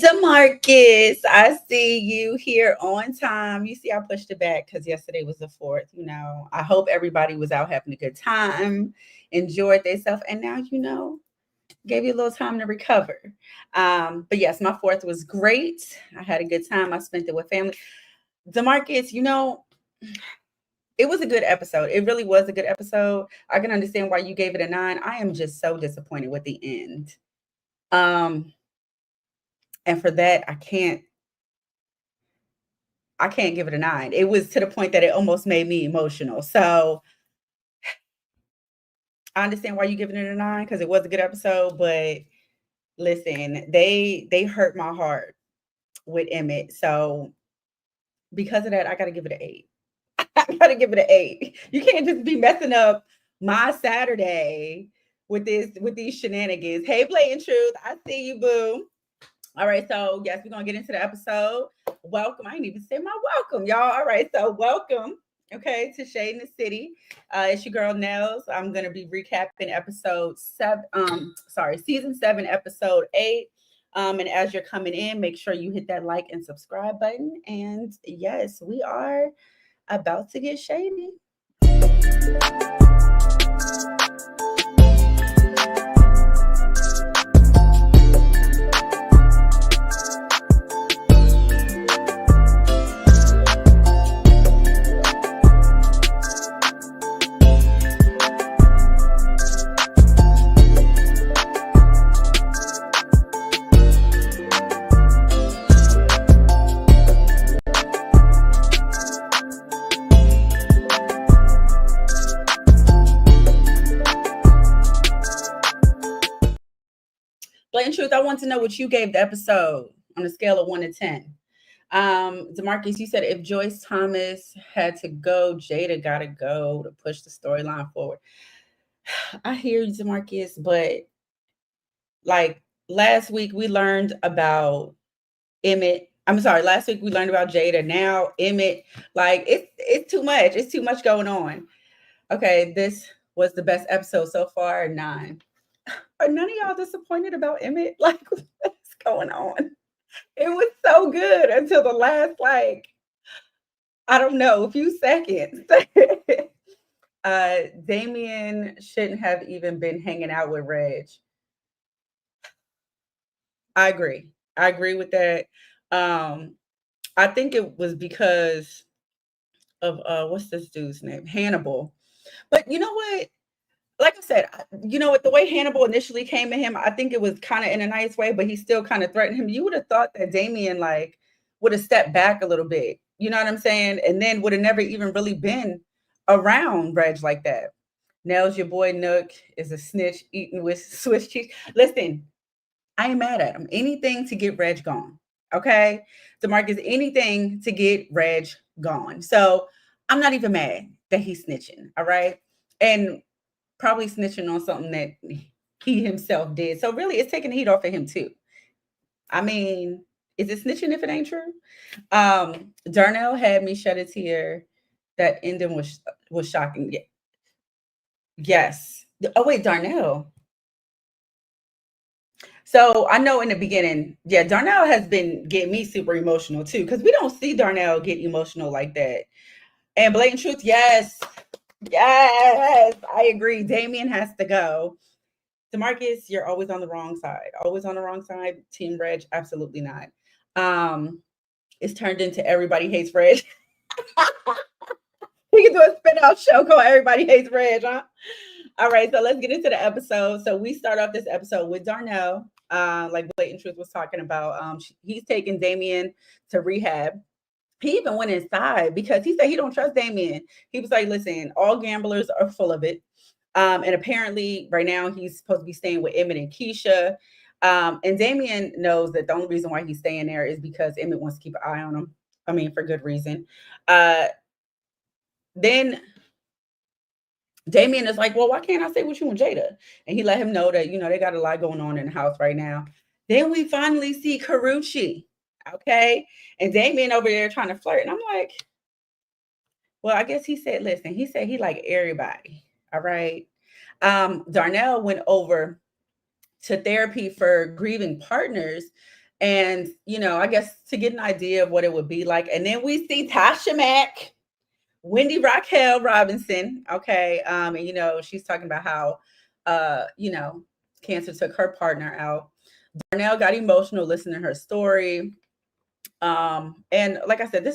DeMarcus, I see you here on time. You see, I pushed it back because yesterday was the 4th. I hope everybody was out having a good time, enjoyed themselves, and now, gave you a little time to recover. But yes, my 4th was great. I had a good time. I spent it with family. DeMarcus, it was a good episode. It really was a good episode. I can understand why you gave it a 9. I am just so disappointed with the end. And for that, I can't give it a 9. It was to the point that it almost made me emotional. So I understand why you giving it a 9 because it was a good episode. But listen, they hurt my heart with Emmett. So because of that, I gotta give it an 8. I gotta give it an 8. You can't just be messing up my Saturday with these shenanigans. Hey, Blatant Truth, I see you, boo. All right, so yes, we're gonna get into the episode. Welcome. I didn't even say my welcome, y'all. All right, so welcome. Okay, to Shade in the City. It's your girl Nels. I'm gonna be recapping episode 7. Season 7, episode 8. And as you're coming in, make sure you hit that like and subscribe button. And yes, we are about to get shady. Blatant Truth, I want to know what you gave the episode on a scale of 1 to 10. DeMarcus, you said if Joyce Thomas had to go, Jada gotta go to push the storyline forward. I hear you, DeMarcus, but like last week we learned about Emmett. I'm sorry, last week we learned about Jada. Now Emmett, like it's too much. It's too much going on. Okay, this was the best episode so far, 9. Are none of y'all disappointed about Emmett? Like, what's going on? It was so good until the last, like, I don't know, a few seconds. Damien shouldn't have even been hanging out with Reg. I agree. I agree with that. Um, I think it was because of what's this dude's name? Hannibal. But you know what? Like I said, with the way Hannibal initially came at him, I think it was kind of in a nice way, but he still kind of threatened him. You would have thought that Damien like would have stepped back a little bit. You know what I'm saying? And then would have never even really been around Reg like that. Nell's your boy Nook is a snitch eating with Swiss cheese. Listen, I ain't mad at him. Anything to get Reg gone. Okay. DeMarcus, anything to get Reg gone. So I'm not even mad that he's snitching. All right. And probably snitching on something that he himself did. So really it's taking the heat off of him too. I mean, is it snitching if it ain't true? Darnell had me shed a tear. That ending was shocking. Yes. Oh wait, Darnell. So I know in the beginning, yeah, Darnell has been getting me super emotional too, because we don't see Darnell get emotional like that. And Blatant Truth, yes, yes, I agree. Damien has to go. DeMarcus, you're always on the wrong side. Always on the wrong side. Team Reg, absolutely not. It's turned into Everybody Hates Reg. We can do a spin-off show called Everybody Hates Reg, huh? All right, so let's get into the episode. So we start off this episode with Darnell, like Blatant Truth was talking about. He's taking Damien to rehab. He even went inside because he said he don't trust Damien. He was like, listen, all gamblers are full of it. And apparently right now he's supposed to be staying with Emmett and Keisha. And Damien knows that the only reason why he's staying there is because Emmett wants to keep an eye on him. I mean, for good reason. Then Damien is like, well, why can't I stay with you and Jada? And he let him know that, they got a lot going on in the house right now. Then we finally see Karuchi. Okay. And Damien over there trying to flirt. And I'm like, well, I guess he said he like everybody. All right. Darnell went over to therapy for grieving partners. And, I guess to get an idea of what it would be like. And then we see Tasha Mack, Wendy Raquel Robinson. Okay. And, she's talking about how, cancer took her partner out. Darnell got emotional listening to her story. And like I said,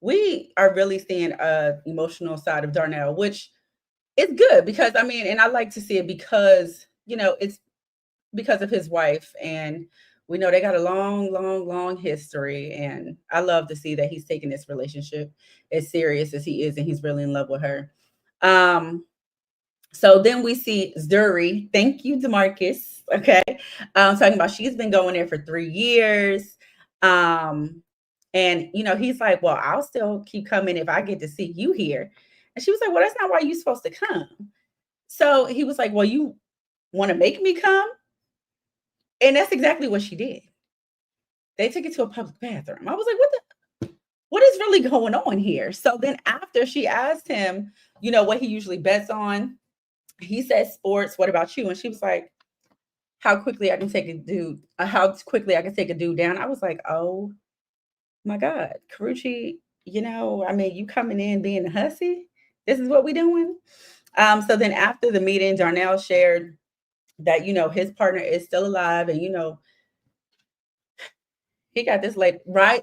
we are really seeing a emotional side of Darnell, which is good because and I like to see it because, it's because of his wife, and we know they got a long, long, long history. And I love to see that he's taking this relationship as serious as he is, and he's really in love with her. So then we see Zuri. Thank you, Demarcus. Okay. Talking about she's been going there for 3 years. And he's like, well, I'll still keep coming if I get to see you here. And she was like, well, that's not why you're supposed to come. So he was like, well, you want to make me come? And that's exactly what she did. They took it to a public bathroom. I was like, what is really going on here? So then after she asked him, what he usually bets on, he said sports. What about you? And she was like, how quickly I can take a dude down. I was like, oh my God, Carucci, you coming in being a hussy? This is what we doing? So then after the meeting, Darnell shared that, his partner is still alive, and, he got this late, right?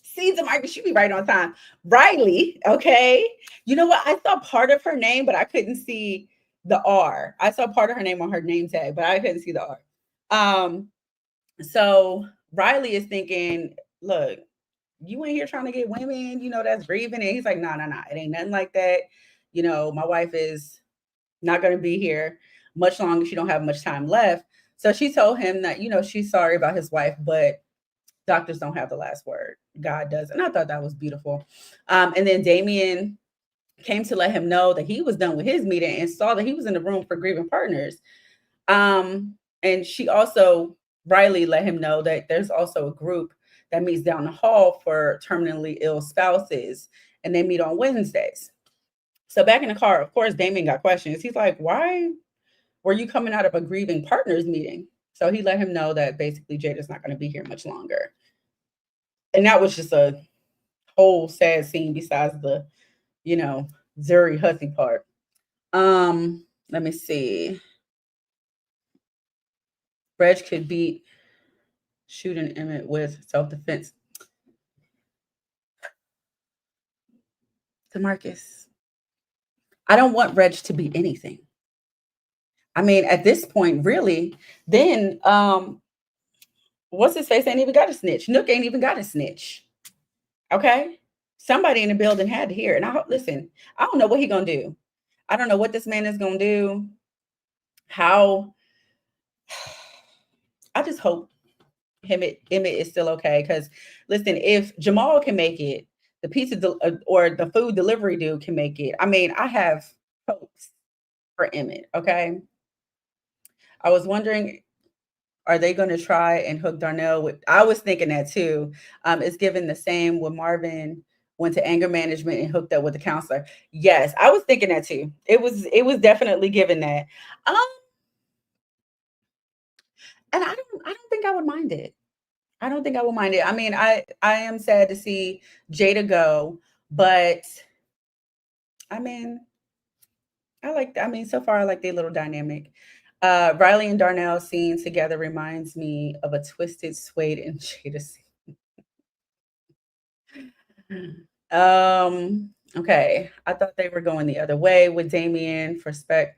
See, Demarcus, you be right on time. Riley, okay. You know what? I saw part of her name, but I couldn't see the R. I saw part of her name on her name tag, but I couldn't see the R. So Riley is thinking, look, you ain't here trying to get women, that's grieving. And he's like, no, it ain't nothing like that. My wife is not going to be here much longer. She don't have much time left. So she told him that, she's sorry about his wife, but doctors don't have the last word. God does. And I thought that was beautiful. And then Damien came to let him know that he was done with his meeting and saw that he was in the room for grieving partners. And Riley let him know that there's also a group that meets down the hall for terminally ill spouses, and they meet on Wednesdays. So back in the car, of course, Damien got questions. He's like, why were you coming out of a grieving partners meeting? So he let him know that basically Jada's not going to be here much longer. And that was just a whole sad scene besides the, Zuri hussy part. Let me see. Reg could beat shooting Emmett with self-defense. Demarcus, I don't want Reg to be anything. At this point, really, then what's his face ain't even got a snitch. Nook ain't even got a snitch. Okay? Somebody in the building had to hear it. And listen, I don't know what he gonna do. I don't know what this man is gonna do. How I just hope Emmett is still okay. Because listen, if Jamal can make it, the pizza or the food delivery dude can make it. I have hopes for Emmett. Okay. I was wondering, are they going to try and hook Darnell with? I was thinking that too. It's given the same when Marvin went to anger management and hooked up with the counselor. Yes, I was thinking that too. It was definitely given that. Um, and I don't think I would mind it. I don't think I will mind it. I am sad to see Jada go, but I mean, so far I like their little dynamic. Riley and Darnell scene together reminds me of a twisted Suede and Jada scene. Okay. I thought they were going the other way with Damien for Spec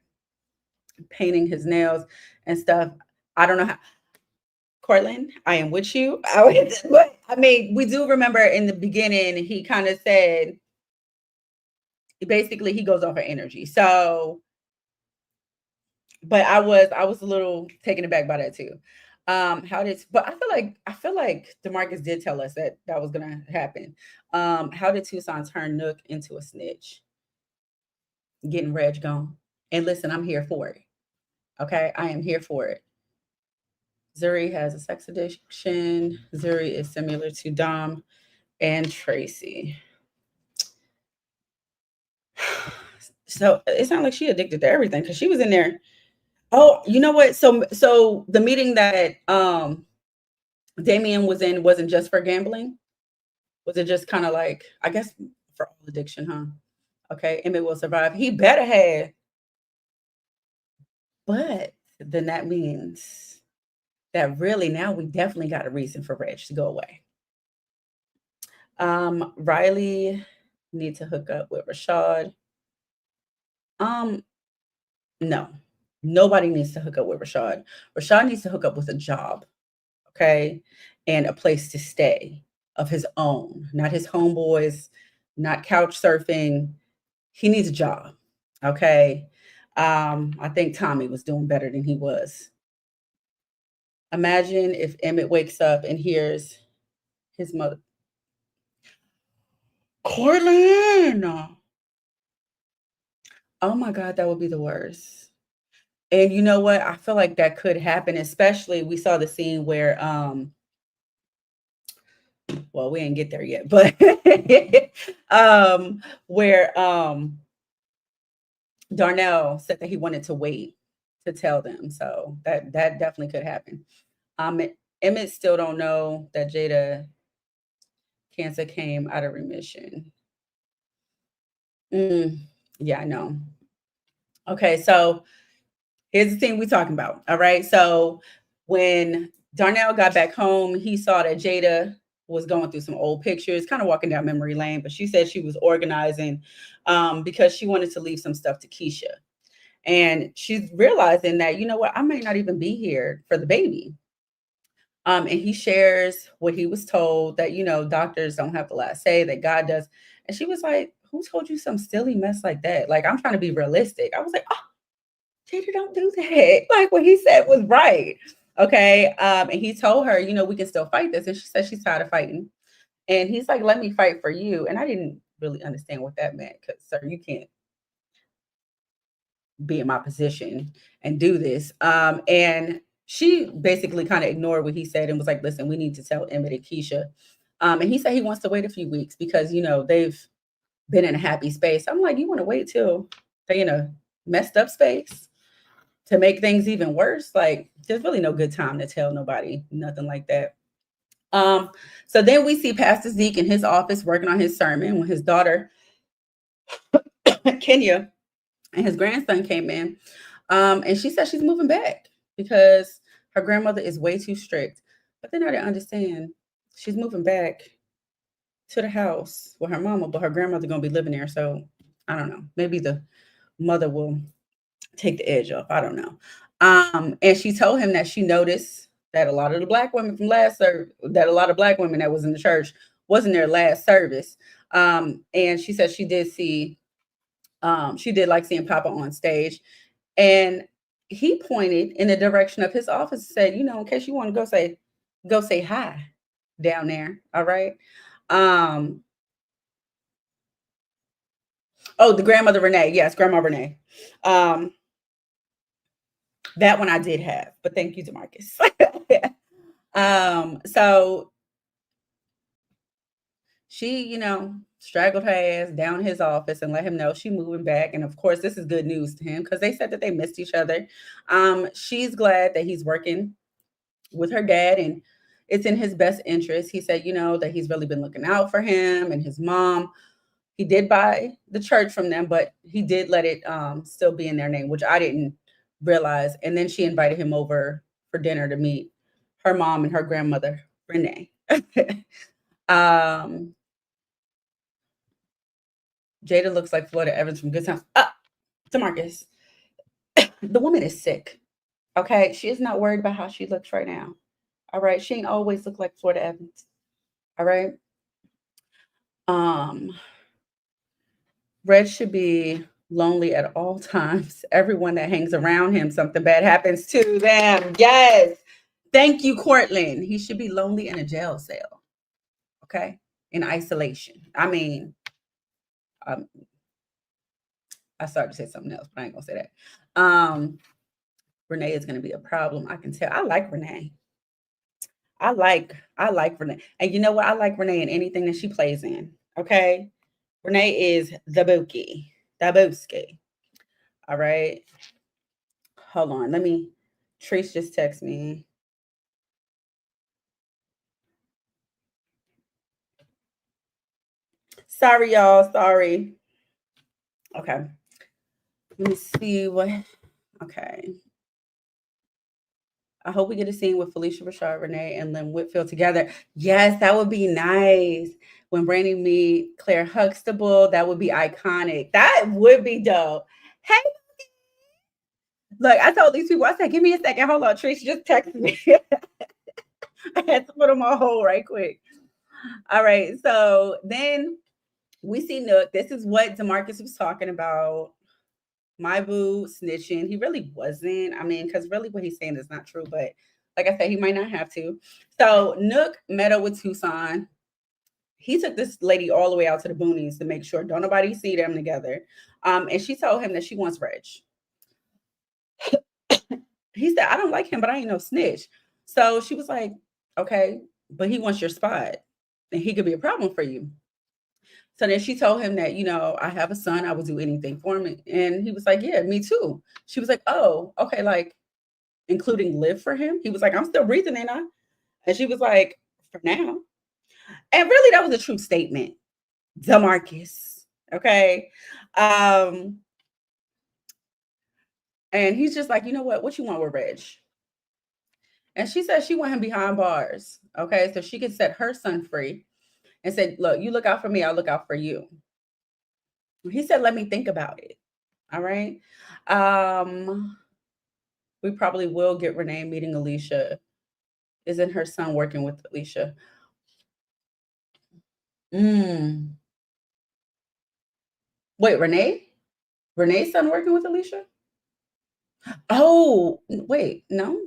painting his nails and stuff. I don't know how. Cortland, I am with you. But we do remember in the beginning, he kind of said, basically, he goes off of energy. So, but I was a little taken aback by that too. But I feel like Demarcus did tell us that was gonna happen. How did Tucson turn Nook into a snitch? Getting Reg gone. And listen, I'm here for it. Okay, I am here for it. Zuri has a sex addiction. Zuri is similar to Dom and Tracy. So it's not like she addicted to everything because she was in there. Oh, you know what? So the meeting that Damien wasn't just for gambling? Was it just kind of like, I guess, for all addiction, huh? Okay, Emmett will survive. He better have, but then that means that really now we definitely got a reason for Reg to go away. Riley need to hook up with Rashad. Um, no, nobody needs to hook up with Rashad. Rashad needs to hook up with a job, okay, and a place to stay of his own, not his homeboys, not couch surfing. He needs a job, okay. I think Tommy was doing better than he was. Imagine if Emmett wakes up and hears his mother, Cortland. Oh my God, that would be the worst. And you know what? I feel like that could happen, especially we saw the scene where well, we didn't get there yet, but where Darnell said that he wanted to wait to tell them. So that definitely could happen. Um Emmett still don't know that Jada cancer came out of remission. Mm, yeah, I know. Okay, so here's the thing we're talking about. All right. So when Darnell got back home, he saw that Jada was going through some old pictures, kind of walking down memory lane, but she said she was organizing because she wanted to leave some stuff to Keisha. And she's realizing that, you know what, I may not even be here for the baby. And he shares what he was told that, you know, doctors don't have the last say, that God does. And she was like, who told you some silly mess like that? Like, I'm trying to be realistic. I was like, oh, Jada, don't do that. Like what he said was right. Okay. And he told her, you know, we can still fight this. And she said she's tired of fighting. And he's like, let me fight for you. And I didn't really understand what that meant because, sir, you can't be in my position and do this. And she basically kind of ignored what he said and was like, listen, we need to tell Emmett and Keisha. And he said he wants to wait a few weeks because, you know, they've been in a happy space. I'm like, you want to wait till they in a messed up space to make things even worse? Like, there's really no good time to tell nobody nothing like that. Um, so then we see Pastor Zeke in his office working on his sermon when his daughter, Kenya, and his grandson came in. And she said she's moving back because her grandmother is way too strict. But then I didn't understand. She's moving back to the house with her mama, but her grandmother gonna be living there. So I don't know. Maybe the mother will take the edge off. I don't know. And she told him that she noticed that a lot of the black women from that a lot of black women that was in the church wasn't their last service. And she said she did like seeing Papa on stage. And he pointed in the direction of his office and said, you know, in case you want to go say hi down there. All right. Um, oh, the grandmother Renee. Yes, Grandma Renee. Um, that one I did have, but thank you, Demarcus. So she, you know, straggled her ass down his office and let him know she moving back. And of course, this is good news to him because they said that they missed each other. She's glad that he's working with her dad and it's in his best interest. He said, you know, that he's really been looking out for him and his mom. He did buy the church from them, but he did let it still be in their name, which I didn't realize. And then she invited him over for dinner to meet her mom and her grandmother, Renee. um, Jada looks like Florida Evans from Good Times. Demarcus, the woman is sick. Okay, she is not worried about how she looks right now. All right, she ain't always look like Florida Evans. All right. Um, Red should be lonely at all times. Everyone that hangs around him, something bad happens to them. Yes. Thank you, Cortland. He should be lonely in a jail cell. Okay. In isolation. I mean, um, I started to say something else, but I ain't gonna say that. Renee is gonna be a problem. I can tell. I like Renee. I like Renee. And you know what? I like Renee in anything that she plays in. Okay. Renee is the bookie. The booski. All right. Hold on. Let me Trace just text me. Sorry, y'all. Sorry. Okay. Let me see what. Okay. I hope we get a scene with Felicia Rashad, Renee, and Lynn Whitfield together. Yes, that would be nice. When Brandy meet Claire Huxtable, that would be iconic. That would be dope. Hey, look, I told these people, I said, give me a second. Hold on, Trish just texted me. I had to put them on hold right quick. All right. So then we see Nook. This is what DeMarcus was talking about. My boo snitching. He really wasn't. I mean, because really what he's saying is not true, but like I said, he might not have to. So Nook met up with Tucson. He took this lady all the way out to the boonies to make sure don't nobody see them together. And she told him that she wants Reg. He said, I don't like him, but I ain't no snitch. So she was like, okay, but he wants your spot and he could be a problem for you. So then she told him that, I have a son. I would do anything for him. And he was like, yeah, me too. She was like, oh, okay, like including live for him. He was like, I'm still breathing, ain't I? And she was like, for now. And really, that was a true statement. DeMarcus. Okay. Um, and he's just like, you know what? What you want with Reg? And she said she want him behind bars. Okay. So she could set her son free and said, look, you look out for me, I'll look out for you. He said, let me think about it. All right. We probably will get Renee meeting Alicia. Isn't her son working with Alicia? Mm. Wait, Renee? Renee's son working with Alicia? Oh, wait, no.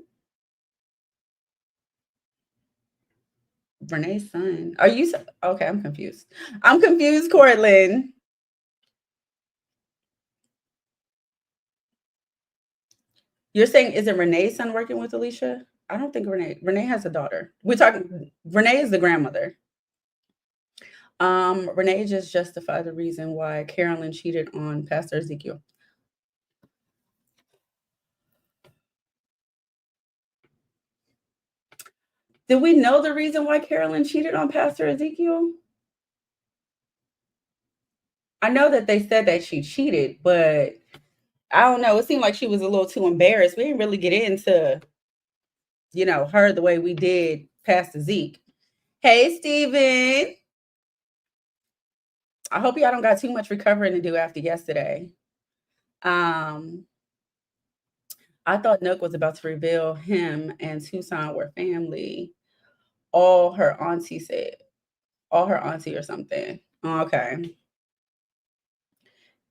Renee's son. Are you okay? I'm confused. I'm confused, Cortland. You're saying isn't Renee's son working with Alicia? I don't think Renee has a daughter. We're talking Renee is the grandmother. Renee just justified the reason why Carolyn cheated on Pastor Ezekiel. Did we know the reason why Carolyn cheated on Pastor Ezekiel? I know that they said that she cheated, but I don't know. It seemed like she was a little too embarrassed. We didn't really get into, her the way we did Pastor Zeke. Hey, Steven. I hope y'all don't got too much recovering to do after yesterday. I thought Nook was about to reveal him and Tucson were family. All her auntie said. All her auntie or something. Okay.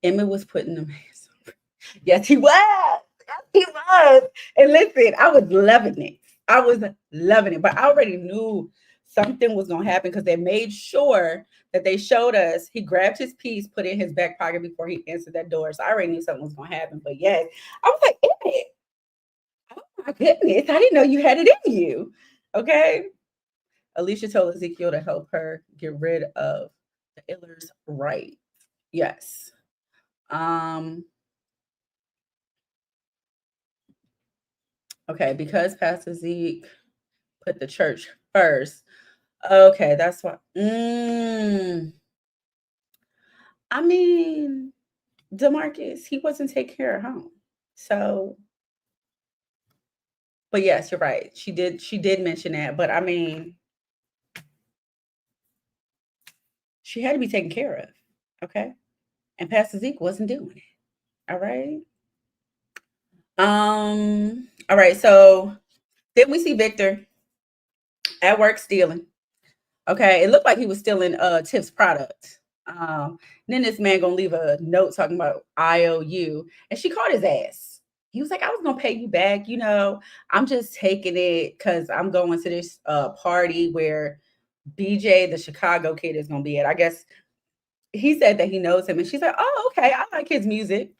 Emma was putting them hands on. Yes, he was. Yes, he was. And listen, I was loving it. I was loving it. But I already knew something was going to happen because they made sure that they showed us he grabbed his piece, put it in his back pocket before he answered that door. So I already knew something was going to happen. But yes, I was like, Emmett, oh my goodness, I didn't know you had it in you. Okay. Alicia told Ezekiel to help her get rid of the Illers right. Yes. Okay, because Pastor Zeke put the church first. Okay, that's why. I mean, DeMarcus, he wasn't taking care of home. So, but yes, you're right. She did mention that, but I mean, she had to be taken care of. Okay. And Pastor Zeke wasn't doing it. All right. All right. So then we see Victor at work stealing. Okay. It looked like he was stealing Tiff's product. Then this man gonna leave a note talking about IOU, and she called his ass. He was like, I was gonna pay you back, I'm just taking it because I'm going to this party where BJ, the Chicago kid, is gonna be at. I guess he said that he knows him, and she's like, oh, okay, I like his music.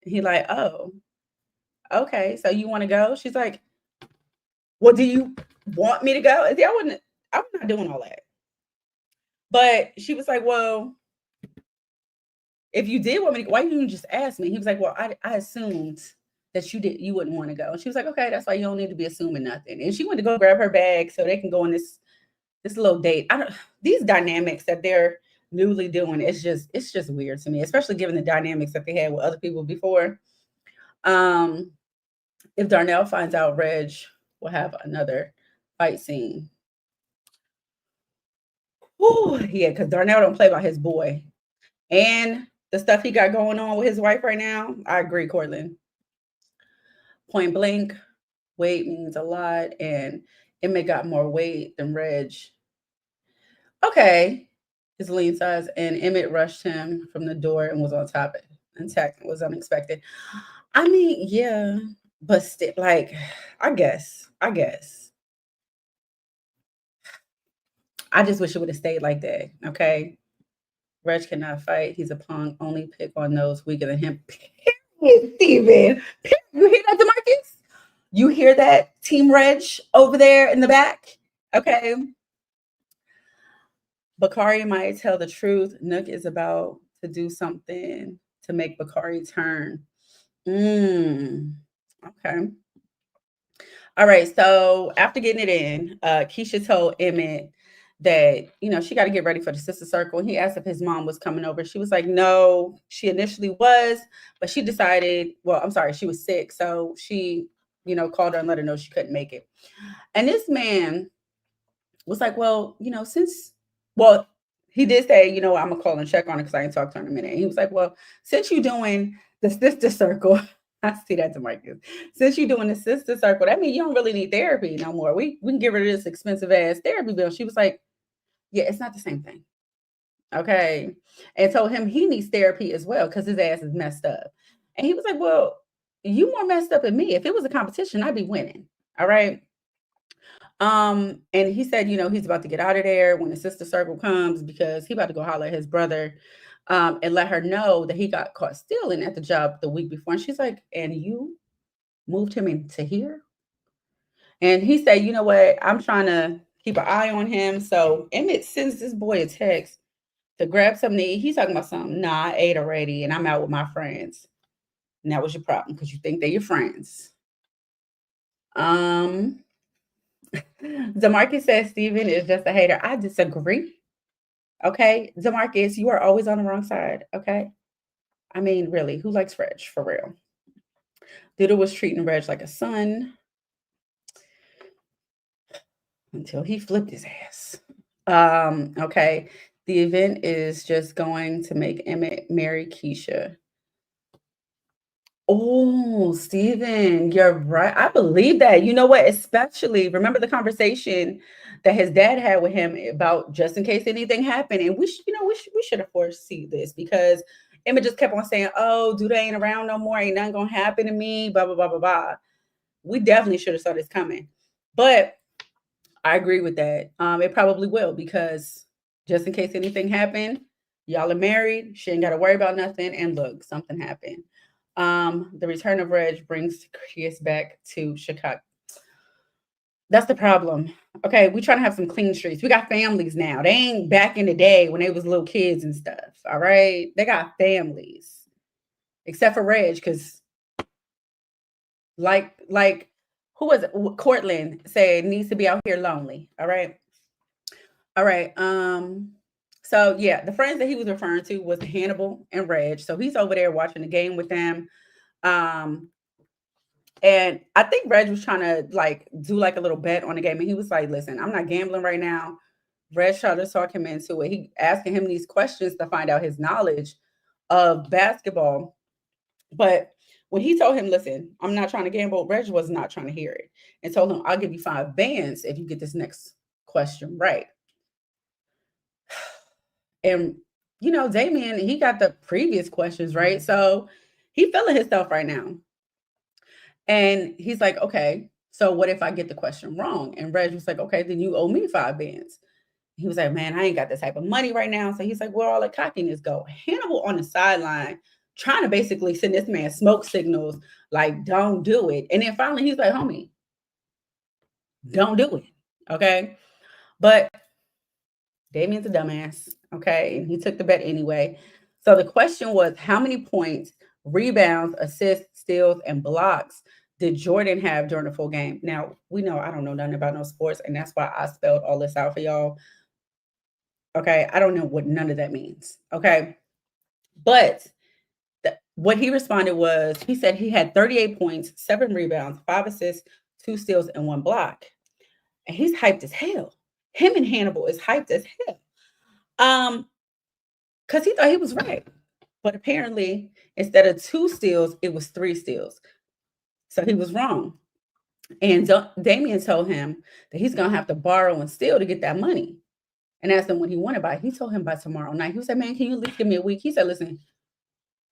He like, oh, okay, so you want to go? She's like, well, do you want me to go? See, I'm not doing all that. But she was like, well, if you did want me to, why didn't you just ask me? He was like, well, I assumed that you wouldn't want to go. And she was like, okay, that's why you don't need to be assuming nothing. And she went to go grab her bag so they can go on this little date. These dynamics that they're newly doing. It's just weird to me, especially given the dynamics that they had with other people before. Um, if Darnell finds out, Reg will have another fight scene. Whew, yeah, because Darnell don't play by his boy. And the stuff he got going on with his wife right now, I agree, Cortland. Point blank, weight means a lot, and Emmett got more weight than Reg. Okay, his lean size, and Emmett rushed him from the door and was on top of it. Attack was unexpected. I mean, yeah, but still, like, I guess, I just wish it would have stayed like that. Okay, Reg cannot fight. He's a punk. Only pick on those weaker than him. Period, Steven. You hear that, Demarcus? You hear that, Team Reg over there in the back? Okay. Bakari might tell the truth. Nook is about to do something to make Bakari turn. Mm. Okay. All right. So after getting it in, Keisha told Emmett that, she got to get ready for the sister circle. And he asked if his mom was coming over. She was like, no, she initially was, but she decided, well, I'm sorry, she was sick. So she, called her and let her know she couldn't make it. And this man was like, well, well, he did say, I'm gonna call and check on it because I ain't talked to her in a minute. And he was like, well, since you're doing the sister circle, I see that, Demarcus. Since you're doing the sister circle, that means you don't really need therapy no more. We can get rid of this expensive ass therapy bill. She was like, yeah, it's not the same thing. Okay. And told him he needs therapy as well because his ass is messed up. And he was like, well, you more messed up than me. If it was a competition, I'd be winning. All right. And he said, he's about to get out of there when the sister circle comes because he about to go holler at his brother, and let her know that he got caught stealing at the job the week before. And she's like, and you moved him into here? And he said, you know what? I'm trying to keep an eye on him. So Emmett sends this boy a text to grab something to eat. He's talking about something. Nah, I ate already and I'm out with my friends. And that was your problem because you think they're your friends. Um, Demarcus says Steven is just a hater. I disagree. Okay, Demarcus, you are always on the wrong side. Okay, I mean, really, who likes Reg for real? Doodle was treating Reg like a son until he flipped his ass. Okay, the event is just going to make Emmett marry Keisha. Oh, Steven, you're right. I believe that. You know what? Especially remember the conversation that his dad had with him about just in case anything happened. And we should have foresee this because Emma just kept on saying, "Oh, dude, ain't around no more. Ain't nothing gonna happen to me." Blah blah blah blah blah. We definitely should have saw this coming. But I agree with that. It probably will because just in case anything happened, y'all are married. She ain't got to worry about nothing. And look, something happened. The return of Reg brings Chris back to Chicago. That's the problem. Okay, we trying to have some clean streets. We got families now. They ain't back in the day when they was little kids and stuff. All right, they got families, except for Reg, because like who was it? Cortland said needs to be out here lonely. All right, all right. So yeah, the friends that he was referring to was Hannibal and Reg. So he's over there watching the game with them. Um, And I think Reg was trying to like do like a little bet on the game. And he was like, listen, I'm not gambling right now. Reg tried to talk him into it. He asking him these questions to find out his knowledge of basketball. But when he told him, listen, I'm not trying to gamble, Reg was not trying to hear it and told him, I'll give you 5 bands if you get this next question right. And Damien, he got the previous questions right. So he feeling himself right now. And he's like, okay, so what if I get the question wrong? And Reg was like, okay, then you owe me 5 bands. He was like, man, I ain't got this type of money right now. So he's like, where all the cockiness go? Hannibal on the sideline trying to basically send this man smoke signals like, don't do it. And then finally he's like, homie, don't do it. Okay. But Damien's a dumbass. Okay. And he took the bet anyway. So the question was, how many points, rebounds, assists, steals, and blocks did Jordan have during the full game? Now, we know I don't know nothing about no sports, and that's why I spelled all this out for y'all. Okay. I don't know what none of that means. Okay. But what he responded was he said he had 38 points, 7 rebounds, 5 assists, 2 steals, and 1 block. And he's hyped as hell. Him and Hannibal is hyped as hell. Um, because he thought he was right. But apparently, instead of 2 steals, it was 3 steals. So he was wrong. And Damien told him that he's gonna have to borrow and steal to get that money. And asked him when he wanted by. He told him by tomorrow night. He said, "Man, can you at least give me a week?" He said, "Listen,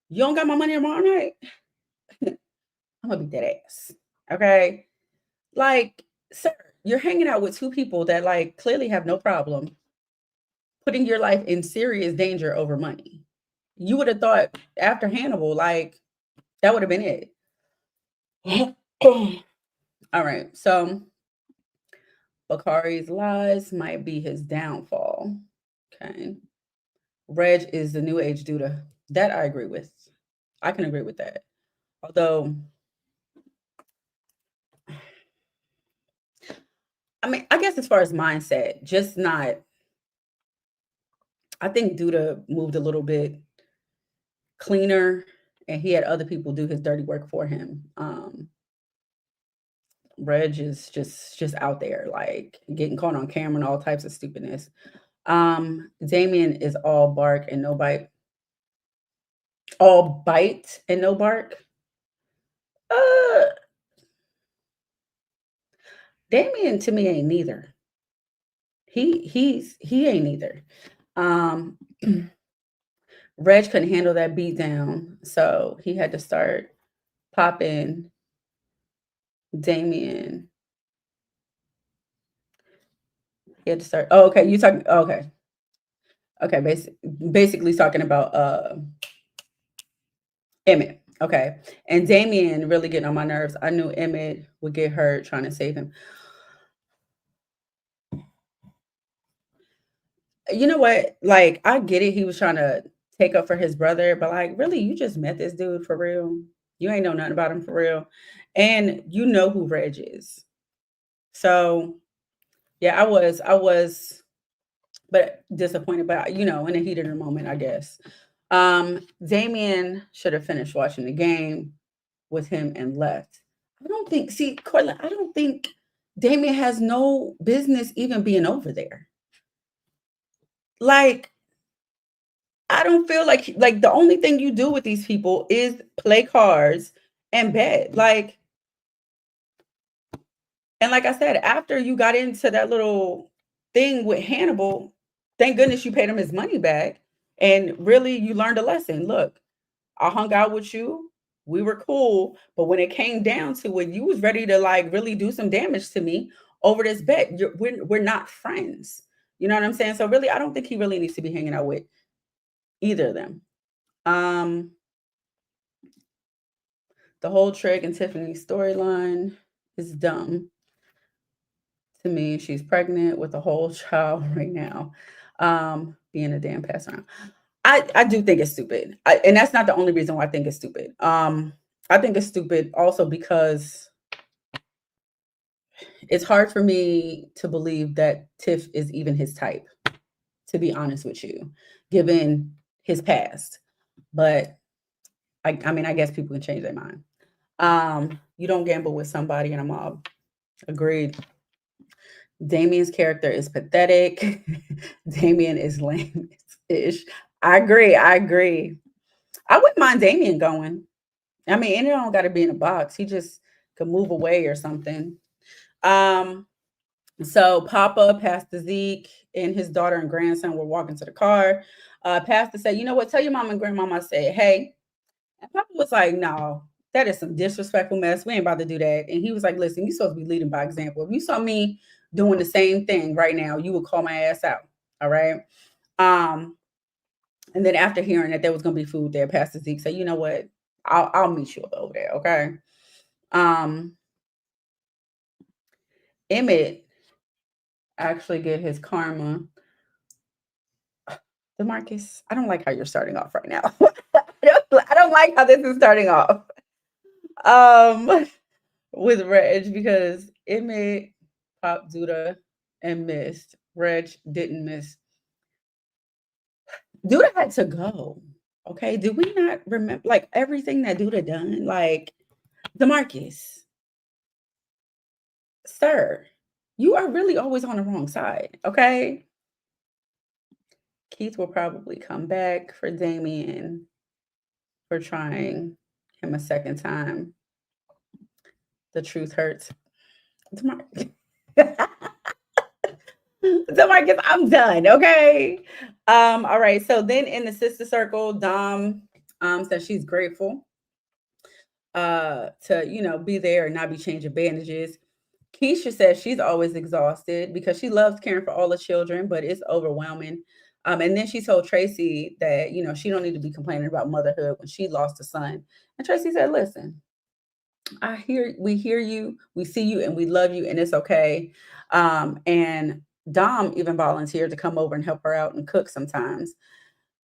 you don't got my money tomorrow night. I'm gonna beat that ass." Okay, like, sir, you're hanging out with 2 people that like clearly have no problem putting your life in serious danger over money. You would have thought after Hannibal, like that would have been it. All right, so Bakari's lies might be his downfall. Okay. Reg is the new age Duda. That I agree with. I can agree with that. Although, I mean, I guess as far as mindset, just not, I think Duda moved a little bit cleaner and he had other people do his dirty work for him. Reg is just out there, like getting caught on camera and all types of stupidness. Damien is all bark and no bite. All bite and no bark. Uh Damien to me ain't neither. He ain't either. Um Reg couldn't handle that beat down, so he had to start popping Damien. He had to start. Oh, okay. You talking? Oh, okay, okay. Basically talking about Emmett. Okay, and Damien really getting on my nerves. I knew Emmett would get hurt trying to save him. You know what? Like, I get it. He was trying to take up for his brother, but like, really, you just met this dude for real. You ain't know nothing about him for real, and you know who Reg is. So yeah, I was, but disappointed. But in a heat of the moment, I guess. Damien should have finished watching the game with him and left. I don't think. See, Cortland, I don't think Damien has no business even being over there. Like, I don't feel like the only thing you do with these people is play cards and bet. Like, and like I said, after you got into that little thing with Hannibal, thank goodness you paid him his money back. And really, you learned a lesson. Look, I hung out with you. We were cool. But when it came down to it, you was ready to like really do some damage to me over this bet. We're not friends. You know what I'm saying? So really, I don't think he really needs to be hanging out with either of them. Um, the whole Trick and Tiffany storyline is dumb to me. She's pregnant with a whole child right now. Being a damn pass around. I do think it's stupid. And that's not the only reason why I think it's stupid. I think it's stupid also because it's hard for me to believe that Tiff is even his type, to be honest with you, given his past. But I mean, I guess people can change their mind. You don't gamble with somebody, and I'm all agreed. Damien's character is pathetic. Damien is lame-ish. I agree. I agree. I wouldn't mind Damien going. I mean, and it don't got to be in a box. He just could move away or something. Um, so Papa, Pastor Zeke, and his daughter and grandson were walking to the car. Pastor said, "You know what? Tell your mom and grandmama I said, hey." And Papa was like, "No, that is some disrespectful mess. We ain't about to do that." And he was like, "Listen, you supposed to be leading by example. If you saw me doing the same thing right now, you would call my ass out. All right." Um, and then after hearing that there was gonna be food there, Pastor Zeke said, "You know what? I'll meet you over there, okay?" Um, Emmett actually get his karma. DeMarcus, I don't like how you're starting off right now. I don't like how this is starting off. Um, with Reg because Emmett popped Duda and missed. Reg didn't miss. Duda had to go. Okay. Do we not remember like everything that Duda done? Like DeMarcus, sir, you are really always on the wrong side. Okay. Keith will probably come back for Damien for trying him a second time. The truth hurts. DeMarcus. DeMarcus, I'm done. Okay. All right. So then in the sister circle, Dom says she's grateful to, be there and not be changing bandages. Keisha says she's always exhausted because she loves caring for all the children, but it's overwhelming. And then she told Tracy that, she don't need to be complaining about motherhood when she lost a son. And Tracy said, listen, we hear you, we see you, and we love you, and it's okay. And Dom even volunteered to come over and help her out and cook sometimes.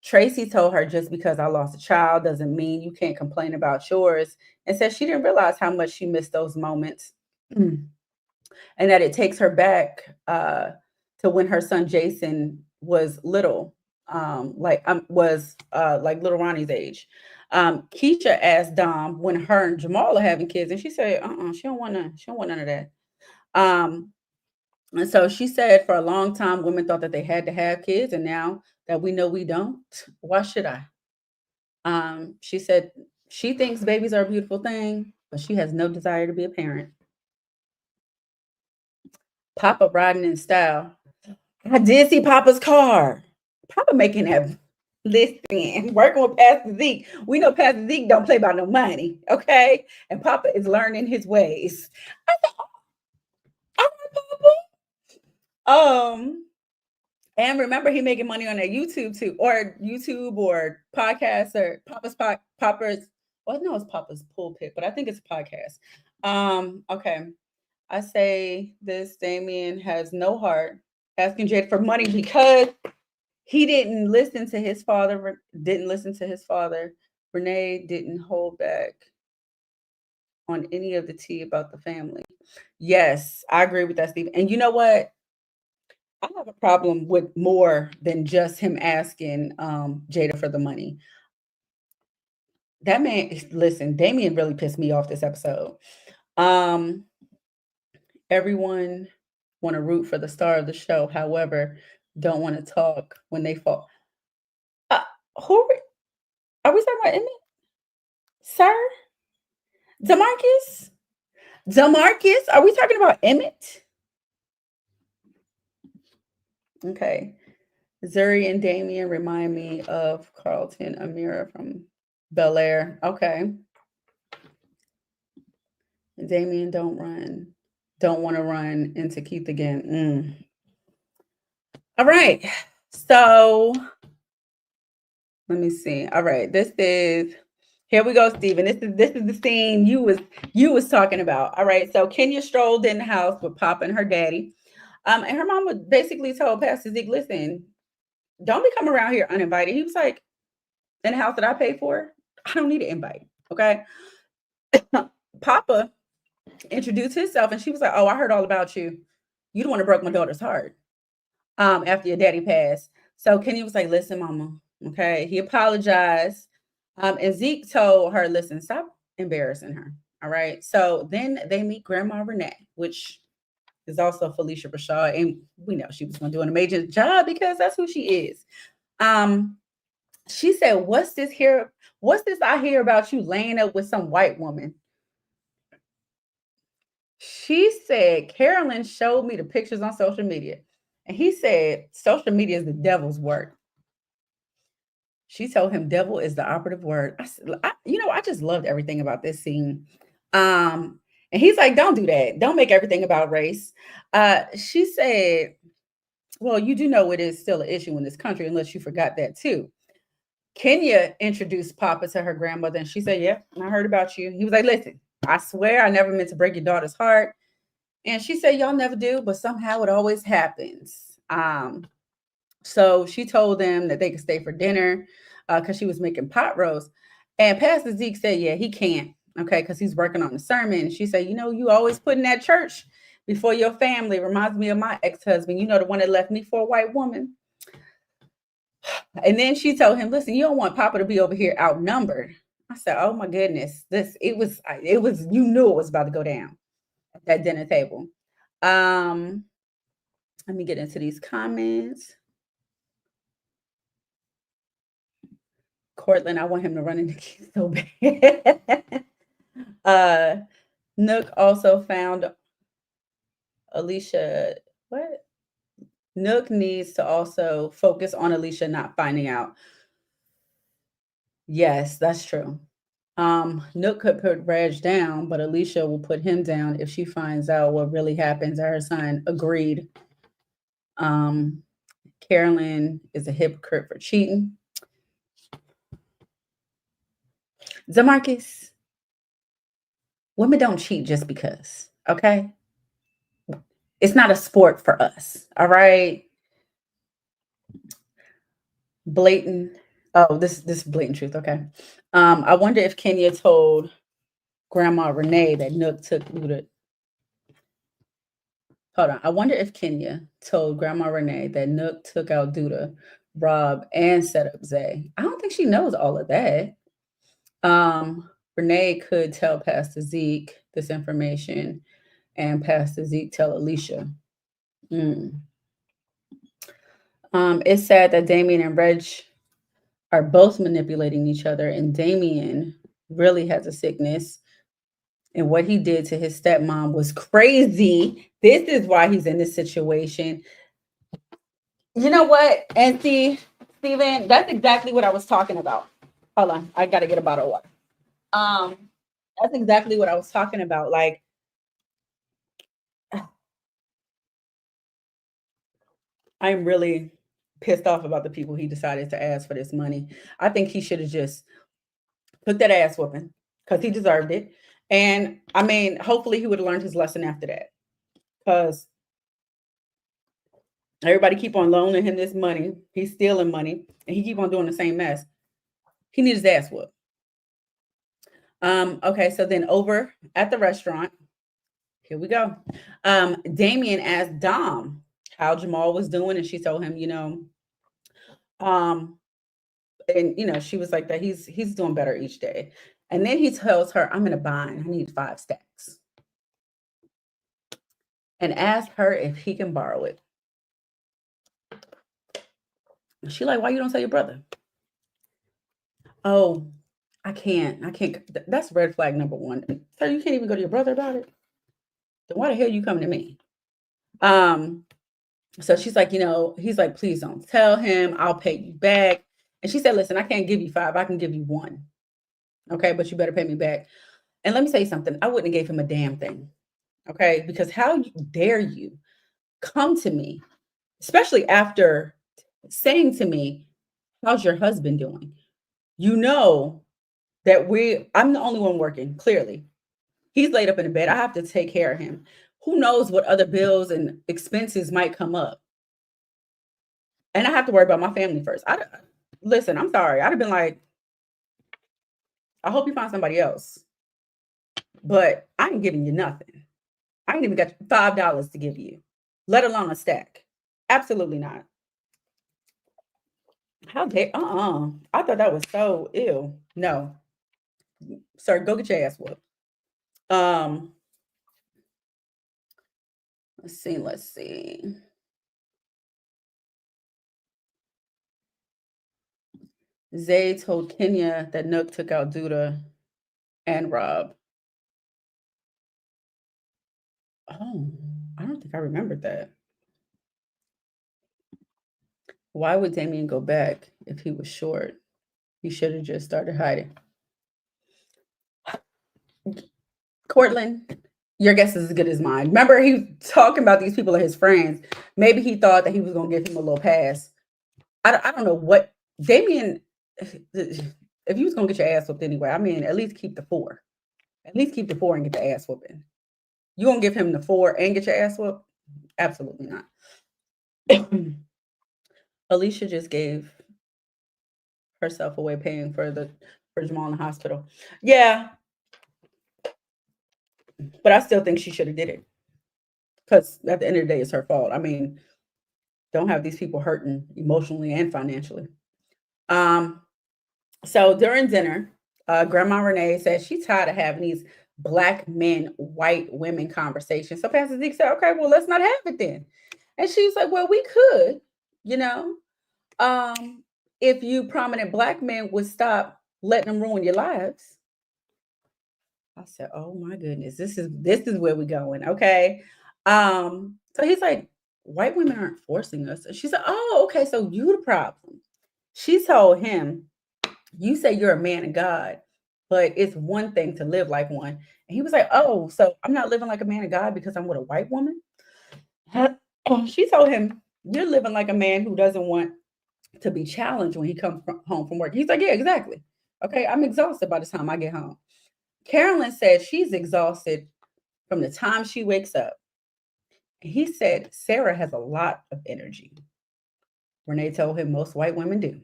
Tracy told her just because I lost a child doesn't mean you can't complain about yours, and said she didn't realize how much she missed those moments. And that it takes her back to when her son Jason was little, was like little Ronnie's age. Keisha asked Dom when her and Jamal are having kids, and she said, she don't want none. She don't want none of that. And so she said for a long time, women thought that they had to have kids, and now that we know we don't, why should I? She said she thinks babies are a beautiful thing, but she has no desire to be a parent. Papa riding in style. I did see Papa's car. Papa making that listen, working with Pastor Zeke. We know Pastor Zeke don't play about no money, okay? And Papa is learning his ways. I said, all right, Papa. And remember, he making money on that YouTube too, or YouTube or podcast or Papa's. Well, no, it's Papa's pulpit, but I think it's a podcast. Okay. I say this: Damien has no heart, asking Jade for money because he didn't listen to his father. Didn't listen to his father. Renee didn't hold back on any of the tea about the family. Yes, I agree with that, Steve. And you know what? I have a problem with more than just him asking Jada for the money. That man, listen, Damien really pissed me off this episode. Everyone want to root for the star of the show, however, don't want to talk when they fall. Who are we talking about? Emmett? Sir? DeMarcus? DeMarcus? Are we talking about Emmett? Okay. Zuri and Damien remind me of Carlton Amira from Bel Air. Okay. Damien don't want to run into Keith again. All right. So let me see. All right. Here we go, Stephen. This is the scene you was talking about. All right. So Kenya strolled in the house with Papa and her daddy. And her mama basically told Pastor Zeke, listen, don't be coming around here uninvited. He was like, in the house that I paid for, I don't need an invite. Okay. Papa introduced himself and she was like, oh, I heard all about you. You don't want to break my daughter's heart after your daddy passed. So Kenny was like, listen, mama. Okay. He apologized. And Zeke told her, listen, stop embarrassing her. All right. So then they meet Grandma Renee, which is also Felicia Rashad. And we know she was going to do an amazing job because that's who she is. She said, what's this I hear about you laying up with some white woman? She said, Carolyn showed me the pictures on social media. And he said, social media is the devil's work. She told him devil is the operative word. I just loved everything about this scene. And he's like, don't do that. Don't make everything about race. She said, well, you do know it is still an issue in this country, unless you forgot that too. Kenya introduced Papa to her grandmother, and she said, yeah, I heard about you. He was like, listen, I swear I never meant to break your daughter's heart. And she said, y'all never do, but somehow it always happens. So she told them that they could stay for dinner because she was making pot roast. And Pastor Zeke said, yeah, he can't, okay, because he's working on the sermon. And she said, you always put in that church before your family. Reminds me of my ex-husband, the one that left me for a white woman. And then she told him, listen, you don't want Papa to be over here outnumbered. I said, oh my goodness, it was, you knew it was about to go down at that dinner table. Um, Let me get into these comments. Cortland, I want him to run in the keys so bad. Nook also found Alicia. What? Nook needs to also focus on Alicia not finding out. Yes, that's true. Nook could put Reg down, but Alicia will put him down if she finds out what really happened to her son. Agreed. Um, Carolyn is a hypocrite for cheating. Zamarcus, women don't cheat just because, okay? It's not a sport for us, all right? Blatant. Oh, this blatant truth, okay. I wonder if Kenya told Grandma Renee that Nook took Luda. Hold on. I wonder if Kenya told Grandma Renee that Nook took out Duda, Rob, and set up Zay. I don't think she knows all of that. Renee could tell Pastor Zeke this information, and Pastor Zeke tell Alicia. Mm. It's sad that Damien and Reg are both manipulating each other, and Damien really has a sickness. And what he did to his stepmom was crazy. This is why he's in this situation. You know what? And see, Steven, that's exactly what I was talking about. Hold on, I gotta get a bottle of water. Um, that's exactly what I was talking about. Like, I'm really pissed off about the people he decided to ask for this money. I think he should have just took that ass whooping because he deserved it. And I mean, hopefully he would have learned his lesson after that. Because everybody keep on loaning him this money. He's stealing money and he keep on doing the same mess. He needs his ass whooped. Okay, so then over at the restaurant, here we go. Damien asked Dom how Jamal was doing, and she told him, um, and she was like that he's doing better each day. And then he tells her, I'm in a bind. I need 5 stacks. And asked her if he can borrow it. She like, why you don't tell your brother? Oh, I can't. That's red flag number one. So you can't even go to your brother about it? Then why the hell you coming to me? Um, so she's like, he's like, please don't tell him. I'll pay you back. And she said, listen, I can't give you 5. I can give you 1. Okay, but you better pay me back. And let me say something. I wouldn't have gave him a damn thing. Okay, because how dare you come to me, especially after saying to me, how's your husband doing? You know that I'm the only one working, clearly. He's laid up in the bed. I have to take care of him. Who knows what other bills and expenses might come up? And I have to worry about my family first. Listen, I'm sorry. I'd have been like, I hope you find somebody else. But I ain't giving you nothing. I ain't even got $5 to give you, let alone a stack. Absolutely not. How dare, I thought that was so ill. No. Sir, go get your ass whooped. Um, let's see. Zay told Kenya that Nook took out Duda and Rob. Oh, I don't think I remembered that. Why would Damien go back if he was short? He should have just started hiding. Cortland, your guess is as good as mine. Remember, he was talking about these people are his friends. Maybe he thought that he was going to give him a little pass. I don't know what Damien. If you was going to get your ass whooped anyway, I mean, at least keep the 4. At least keep the 4 and get the ass whooping. You gonna give him the 4 and get your ass whooped? Absolutely not. Alicia just gave herself away paying for Jamal in the hospital. Yeah, but I still think she should have did it because at the end of the day, it's her fault. I mean, Don't have these people hurting emotionally and financially. Um, so during dinner, Grandma Renee said she's tired of having these black men, white women conversations. So Pastor Zeke said, okay, well, let's not have it then. And she's like, well, we could, you know, um, if you prominent black men would stop letting them ruin your lives. I said, "Oh my goodness, this is where we're going." Okay. So he's like, "White women aren't forcing us." And she said, "Oh, okay, so you the problem." She told him, "You say you're a man of God, but it's one thing to live like one." And he was like, "Oh, so I'm not living like a man of God because I'm with a white woman?" She told him, "You're living like a man who doesn't want to be challenged when he comes home from work." He's like, "Yeah, exactly. Okay, I'm exhausted by the time I get home." Carolyn said she's exhausted from the time she wakes up. He said Sarah has a lot of energy. Renee told him most white women do.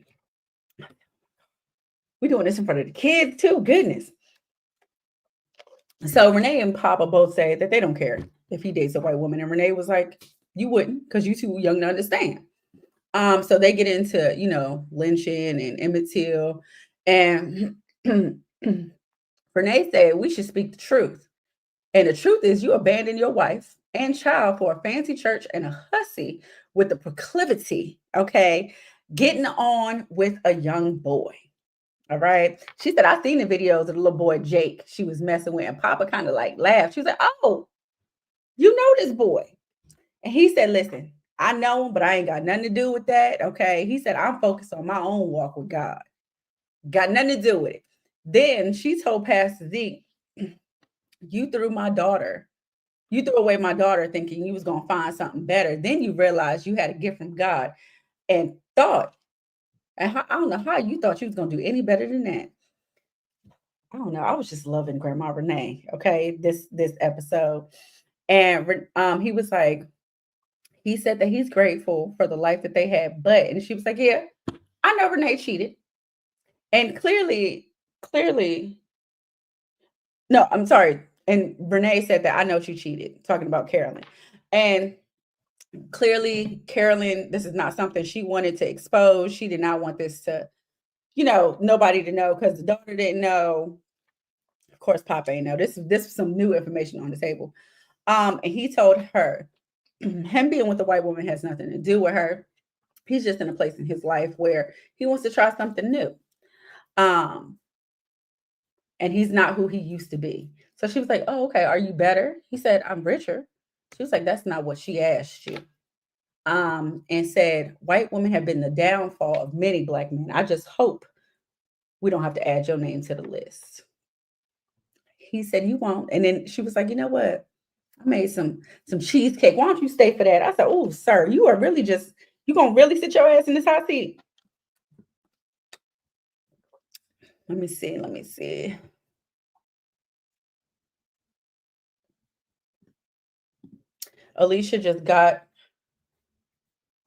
We're doing this in front of the kids too. Goodness. So Renee and Papa both say that they don't care if he dates a white woman. And Renee was like, you wouldn't because you're too young to understand. So they get into, lynching and Emmett Till. And Renee said we should speak the truth. And the truth is, you abandon your wife and child for a fancy church and a hussy with the proclivity, okay, getting on with a young boy. All right. She said, I seen the videos of the little boy Jake she was messing with, and Papa kind of like laughed. She was like, oh, you know this boy. And he said, listen, I know him, but I ain't got nothing to do with that. Okay. He said, I'm focused on my own walk with God. Got nothing to do with it. Then she told Pastor Zeke, you threw my daughter. You threw away my daughter thinking you was going to find something better. Then you realized you had a gift from God and thought, and I don't know how you thought you was going to do any better than that. I don't know. I was just loving Grandma Renee. Okay, this episode, and he was like, he said that he's grateful for the life that they had, but and she was like, yeah, I know Renee cheated, and clearly, no, I'm sorry. And Renee said that I know she cheated, talking about Carolyn, and clearly Carolyn, this is not something she wanted to expose. She did not want this to, nobody to know because the daughter didn't know. Of course, Papa ain't know. This is some new information on the table. And he told her, him being with a white woman has nothing to do with her. He's just in a place in his life where he wants to try something new. Um, and he's not who he used to be. So she was like, oh, okay, are you better? He said, I'm richer. She was like, that's not what she asked you. And said, white women have been the downfall of many black men. I just hope we don't have to add your name to the list. He said, you won't. And then she was like, you know what? I made some cheesecake. Why don't you stay for that? I said, oh, sir, you are really just, you gonna really sit your ass in this hot seat? Let me see. Let me see. Alicia just got,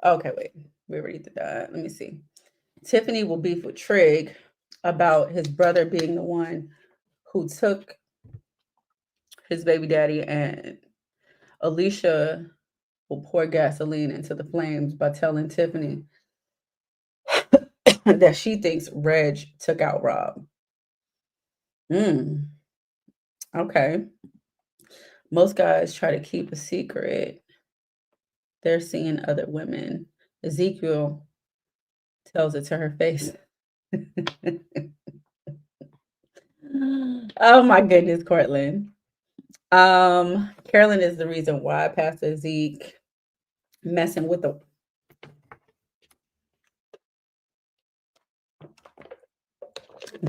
okay, wait. We already did that. Let me see. Tiffany will beef with Trig about his brother being the one who took his baby daddy, and Alicia will pour gasoline into the flames by telling Tiffany that she thinks Reg took out Rob. Okay. Most guys try to keep a secret. They're seeing other women. Ezekiel tells it to her face. Oh my goodness, Cortland. Carolyn is the reason why Pastor Zeke messing with the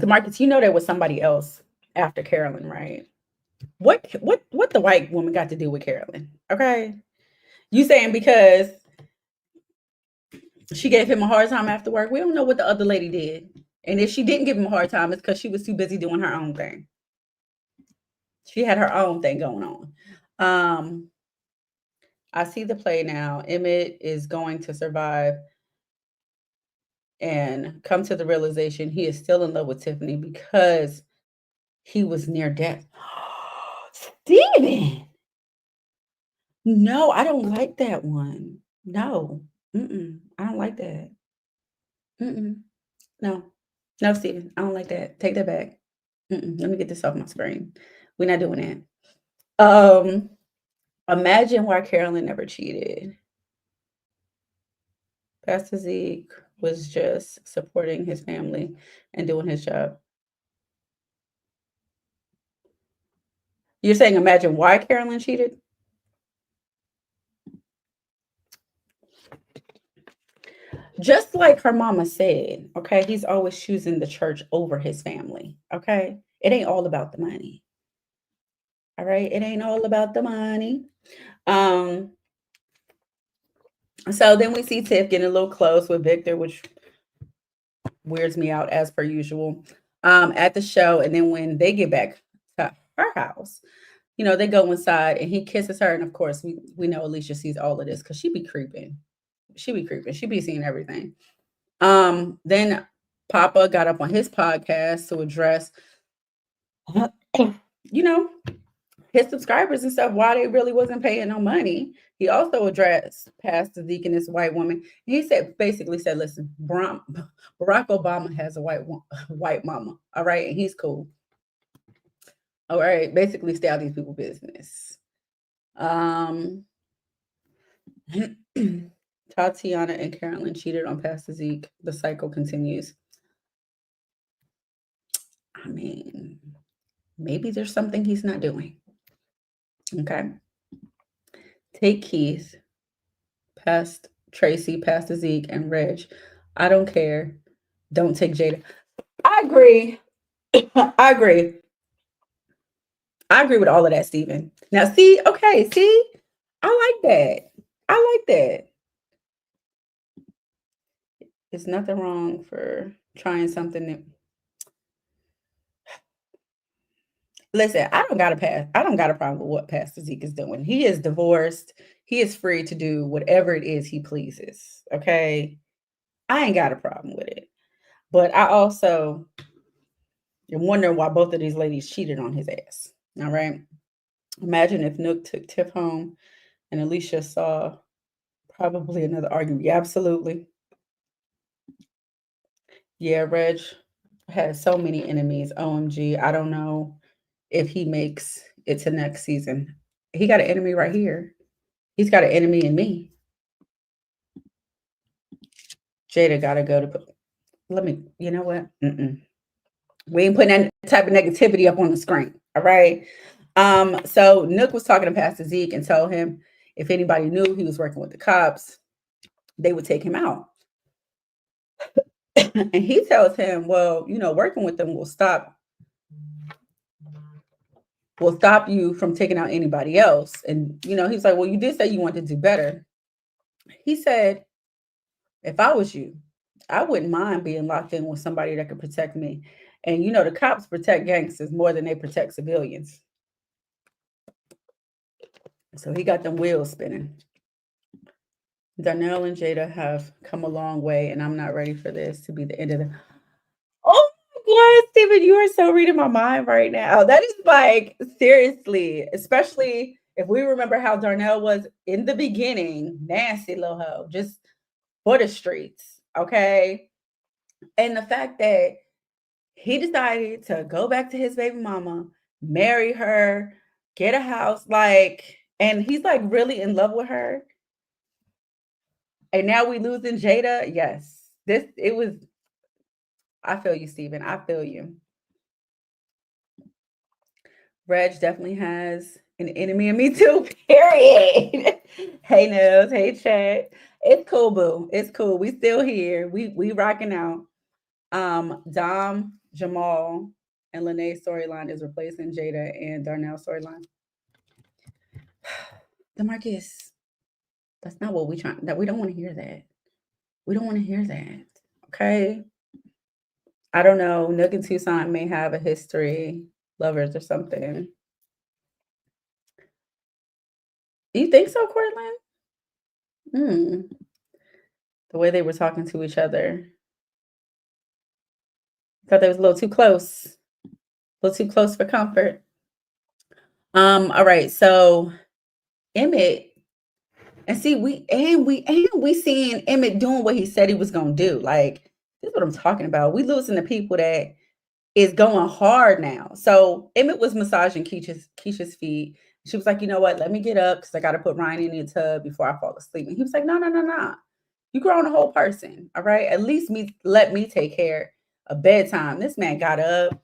Marcus. You know there was somebody else after Carolyn, right? What the white woman got to do with Carolyn? Okay, you saying because she gave him a hard time after work? We don't know what the other lady did, and if she didn't give him a hard time, it's because she was too busy doing her own thing. She had her own thing going on. I see the play now. Emmett is going to survive and come to the realization he is still in love with Tiffany because he was near death. Steven! No, I don't like that one. No. I don't like that. Mm-mm. No. No, Steven, I don't like that. Take that back. Let me get this off my screen. We're not doing that. Imagine why Carolyn never cheated. Pastor Zeke was just supporting his family and doing his job. You're saying imagine why Carolyn cheated? Just like her mama said, okay, he's always choosing the church over his family, okay? It ain't all about the money, all right? It ain't all about the money. Um, so then we see Tiff getting a little close with Victor, which weirds me out as per usual, at the show. And then when they get back to her house, they go inside and he kisses her. And of course, we know Alicia sees all of this because she be creeping. She be creeping. She be seeing everything. Then Papa got up on his podcast to address, you know, his subscribers and stuff, why they really wasn't paying no money. He also addressed Pastor Zeke and this white woman. He basically said, listen, Barack Obama has a white mama. All right. And he's cool. All right. Basically stay out of these people's business. Tatiana and Carolyn cheated on Pastor Zeke. The cycle continues. I mean, maybe there's something he's not doing. Okay. Take Keith, past Tracy, Pastor Zeke, and Reg. I don't care. Don't take Jada. I agree. I agree. I agree with all of that, Stephen. Now, see, okay, see, I like that. I like that. There's nothing wrong for trying something new. Listen, I don't got a pass. I don't got a problem with what Pastor Zeke is doing. He is divorced. He is free to do whatever it is he pleases. Okay. I ain't got a problem with it. But I also am wondering why both of these ladies cheated on his ass. All right. Imagine if Nook took Tiff home and Alicia saw probably another argument. Yeah, absolutely. Yeah, Reg has so many enemies. OMG. I don't know if he makes it to next season. He got an enemy right here. He's got an enemy in me. Jada got to go to. Let me, you know what? We ain't putting that type of negativity up on the screen. All right. So Nook was talking to Pastor Zeke and told him if anybody knew he was working with the cops, they would take him out. And he tells him, well, working with them will stop you from taking out anybody else. And he's like, well, you did say you wanted to do better. He said, if I was you, I wouldn't mind being locked in with somebody that could protect me. And the cops protect gangsters more than they protect civilians. So he got them wheels spinning. Darnell and Jada have come a long way, and I'm not ready for this to be the end of the. Oh my God, Stephen, you are so reading my mind right now. That is like seriously, especially if we remember how Darnell was in the beginning, nasty little hoe, just for the streets. Okay. And the fact that he decided to go back to his baby mama, marry her, get a house, and he's like really in love with her. And now we losing Jada. Yes. I feel you, Steven. I feel you. Reg definitely has an enemy in me too, period. Hey Nels, hey chat. It's cool, boo. It's cool. We still here. We rocking out. Dom, Jamal, and Lene's storyline is replacing Jada and Darnell's storyline. DeMarcus, that's not what we trying. That we don't want to hear that. We don't want to hear that. Okay. I don't know. Nook and Tucson may have a history, lovers or something. You think so, Cortland? The way they were talking to each other. Thought they was a little too close. A little too close for comfort. All right. So Emmett And see, we seeing Emmett doing what he said he was gonna do. Like, this is what I'm talking about. We losing the people that is going hard now. So Emmett was massaging Keisha's feet. She was like, you know what? Let me get up because I got to put Ryan in the tub before I fall asleep. And he was like, no, no, no, no. You grown a whole person. All right. At least let me take care of bedtime. This man got up.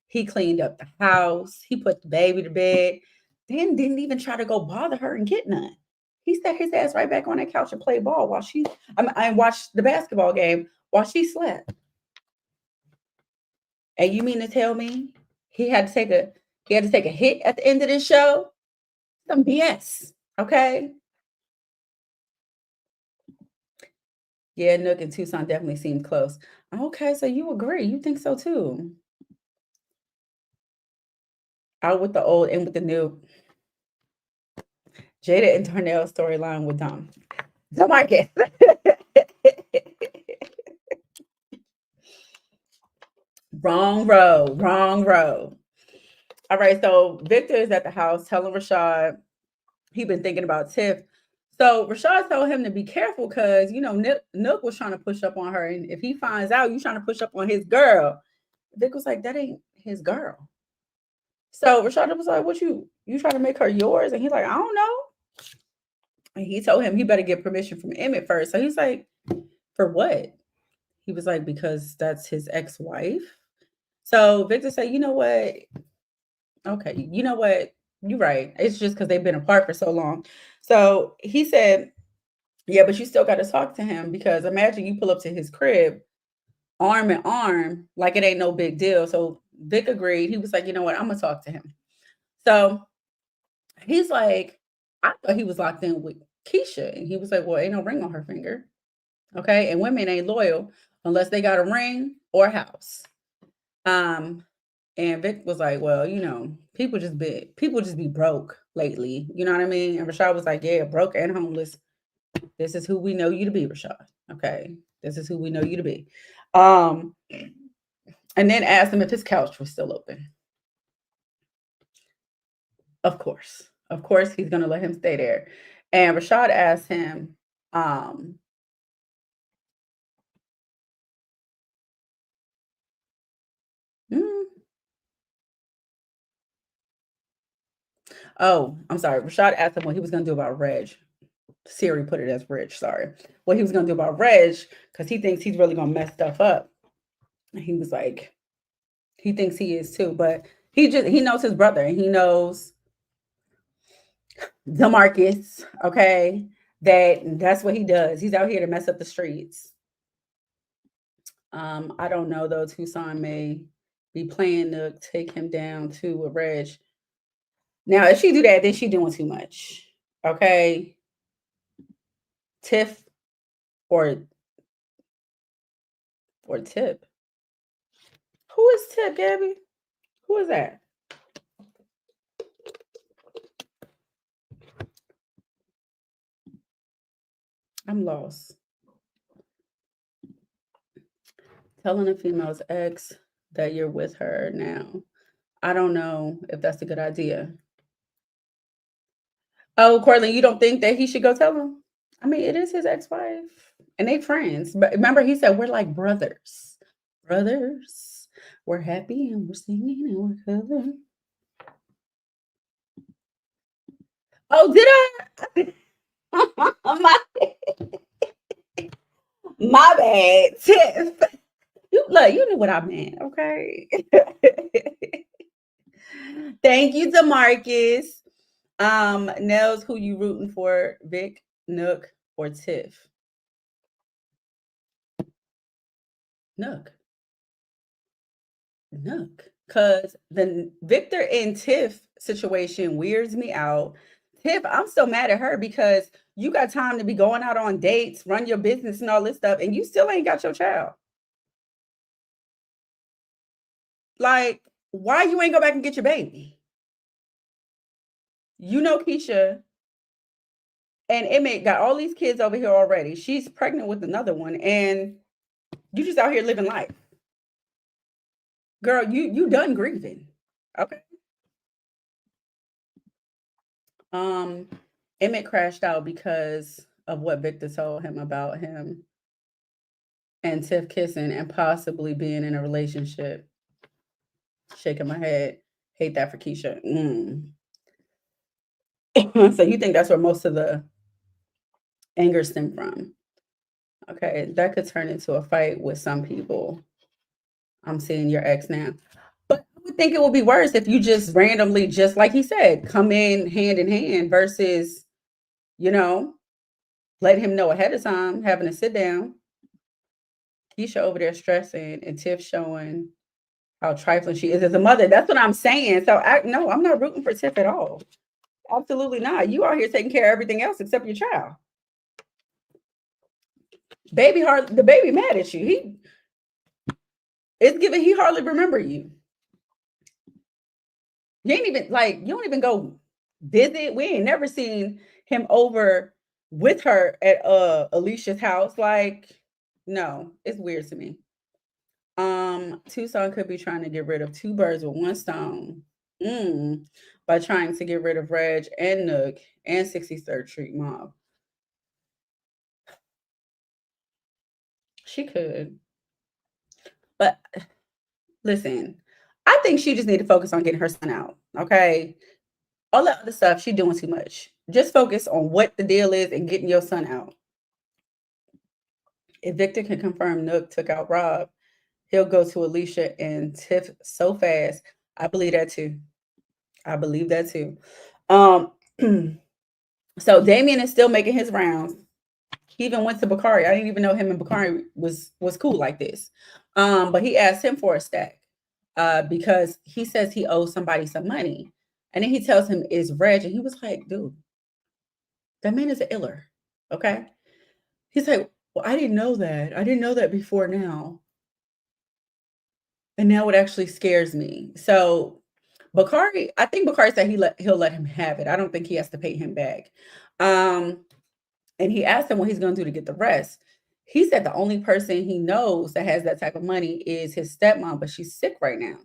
He cleaned up the house. He put the baby to bed. Then didn't even try to go bother her and get none. He sat his ass right back on that couch and played ball while I watched the basketball game while she slept. And you mean to tell me he had to take a he had to take a hit at the end of this show? Some BS. Okay. Yeah, Nook and Tucson definitely seemed close. Okay, so you agree. You think so too. Out with the old and with the new. Jada and Darnell storyline with Dom. Demarcus. Wrong row. Wrong row. All right, so Victor is at the house telling Rashad he been thinking about Tiff. So Rashad told him to be careful because you know Nook was trying to push up on her, and if he finds out you trying to push up on his girl, Vic was like, that ain't his girl. So Rashad was like, what you trying to make her yours? And he's like, I don't know. And he told him he better get permission from Emmett first. So he's like, for what? He was like, because that's his ex-wife. So Victor said, you know what? Okay, you know what? You're right. It's just because they've been apart for so long. So he said, yeah, but you still got to talk to him because imagine you pull up to his crib arm in arm, like it ain't no big deal. So Vic agreed. He was like, you know what? I'm going to talk to him. So he's like, I thought he was locked in with Keisha. And he was like, well, ain't no ring on her finger. Okay. And women ain't loyal unless they got a ring or a house. And Vic was like, well, you know, people just be broke lately. You know what I mean? And Rashad was like, yeah, broke and homeless. This is who we know you to be, Rashad. Okay. This is who we know you to be. Um, and then asked him if his couch was still open. Of course. Of course, he's gonna let him stay there. And Rashad asked him, mm, oh, I'm sorry. Rashad asked him what he was gonna do about Reg. Siri put it as Reg, sorry. What he was gonna do about Reg, because he thinks he's really gonna mess stuff up. And he was like, he thinks he is too, but he knows his brother and he knows Demarcus, okay, that's what he does. He's out here to mess up the streets. I don't know though. Tucson may be playing to take him down to a Reg. Now, if she do that, then she doing too much. Okay, Tiff or Tip. Who is Tip, Gabby? Who is that? I'm lost. Telling a female's ex that you're with her now. I don't know if that's a good idea. Oh, Cortland, you don't think that he should go tell him? I mean, it is his ex-wife, and they friends. But remember, he said we're like brothers. Brothers. We're happy and we're singing and we're coloring. Oh, did I? my bad, Tiff. You knew what I meant, okay? Thank you, Demarcus. Nels, who you rooting for? Vic, Nook, or Tiff? Nook. Nook. Because the Victor and Tiff situation weirds me out. Tiff, I'm still mad at her because you got time to be going out on dates, run your business and all this stuff, and you still ain't got your child. Like, why you ain't go back and get your baby? You know Keisha and Emmett got all these kids over here already. She's pregnant with another one, and you just out here living life. Girl, you done grieving. Okay. Um, Emmett crashed out because of what Victor told him about him and Tiff kissing and possibly being in a relationship. Shaking my head. Hate that for Keisha. So you think that's where most of the anger stemmed from? Okay, that could turn into a fight with some people. I'm seeing your ex now. But I would think it would be worse if you just randomly, just like he said, come in hand versus, you know, letting him know ahead of time, having to sit down. Keisha over there stressing and Tiff showing how trifling she is as a mother. That's what I'm saying. So no, I'm not rooting for Tiff at all. Absolutely not. You out here taking care of everything else except your child. The baby mad at you. It's given he hardly remember you. You ain't even like you don't even go visit. We ain't never seen him over with her at Alicia's house. Like, no, it's weird to me. Tucson could be trying to get rid of two birds with one stone. Mm, by trying to get rid of Reg and Nook and 63rd Street Mob. She could. But listen, I think she just need to focus on getting her son out. Okay. All that other stuff, she doing too much. Just focus on what the deal is and getting your son out. If Victor can confirm Nook took out Rob, he'll go to Alicia and Tiff so fast. I believe that too. I believe that too. Um, so Damien is still making his rounds. He even went to Bakari. I didn't even know him and Bakari was cool like this. But he asked him for a stack because he says he owes somebody some money. And then he tells him it's Reg. And he was like, dude, that man is an iller. Okay. He's like, well, I didn't know that. I didn't know that before now. And now it actually scares me. So Bakari, I think Bakari said he'll let him have it. I don't think he has to pay him back. And he asked him what he's going to do to get the rest. He said the only person he knows that has that type of money is his stepmom, but she's sick right now.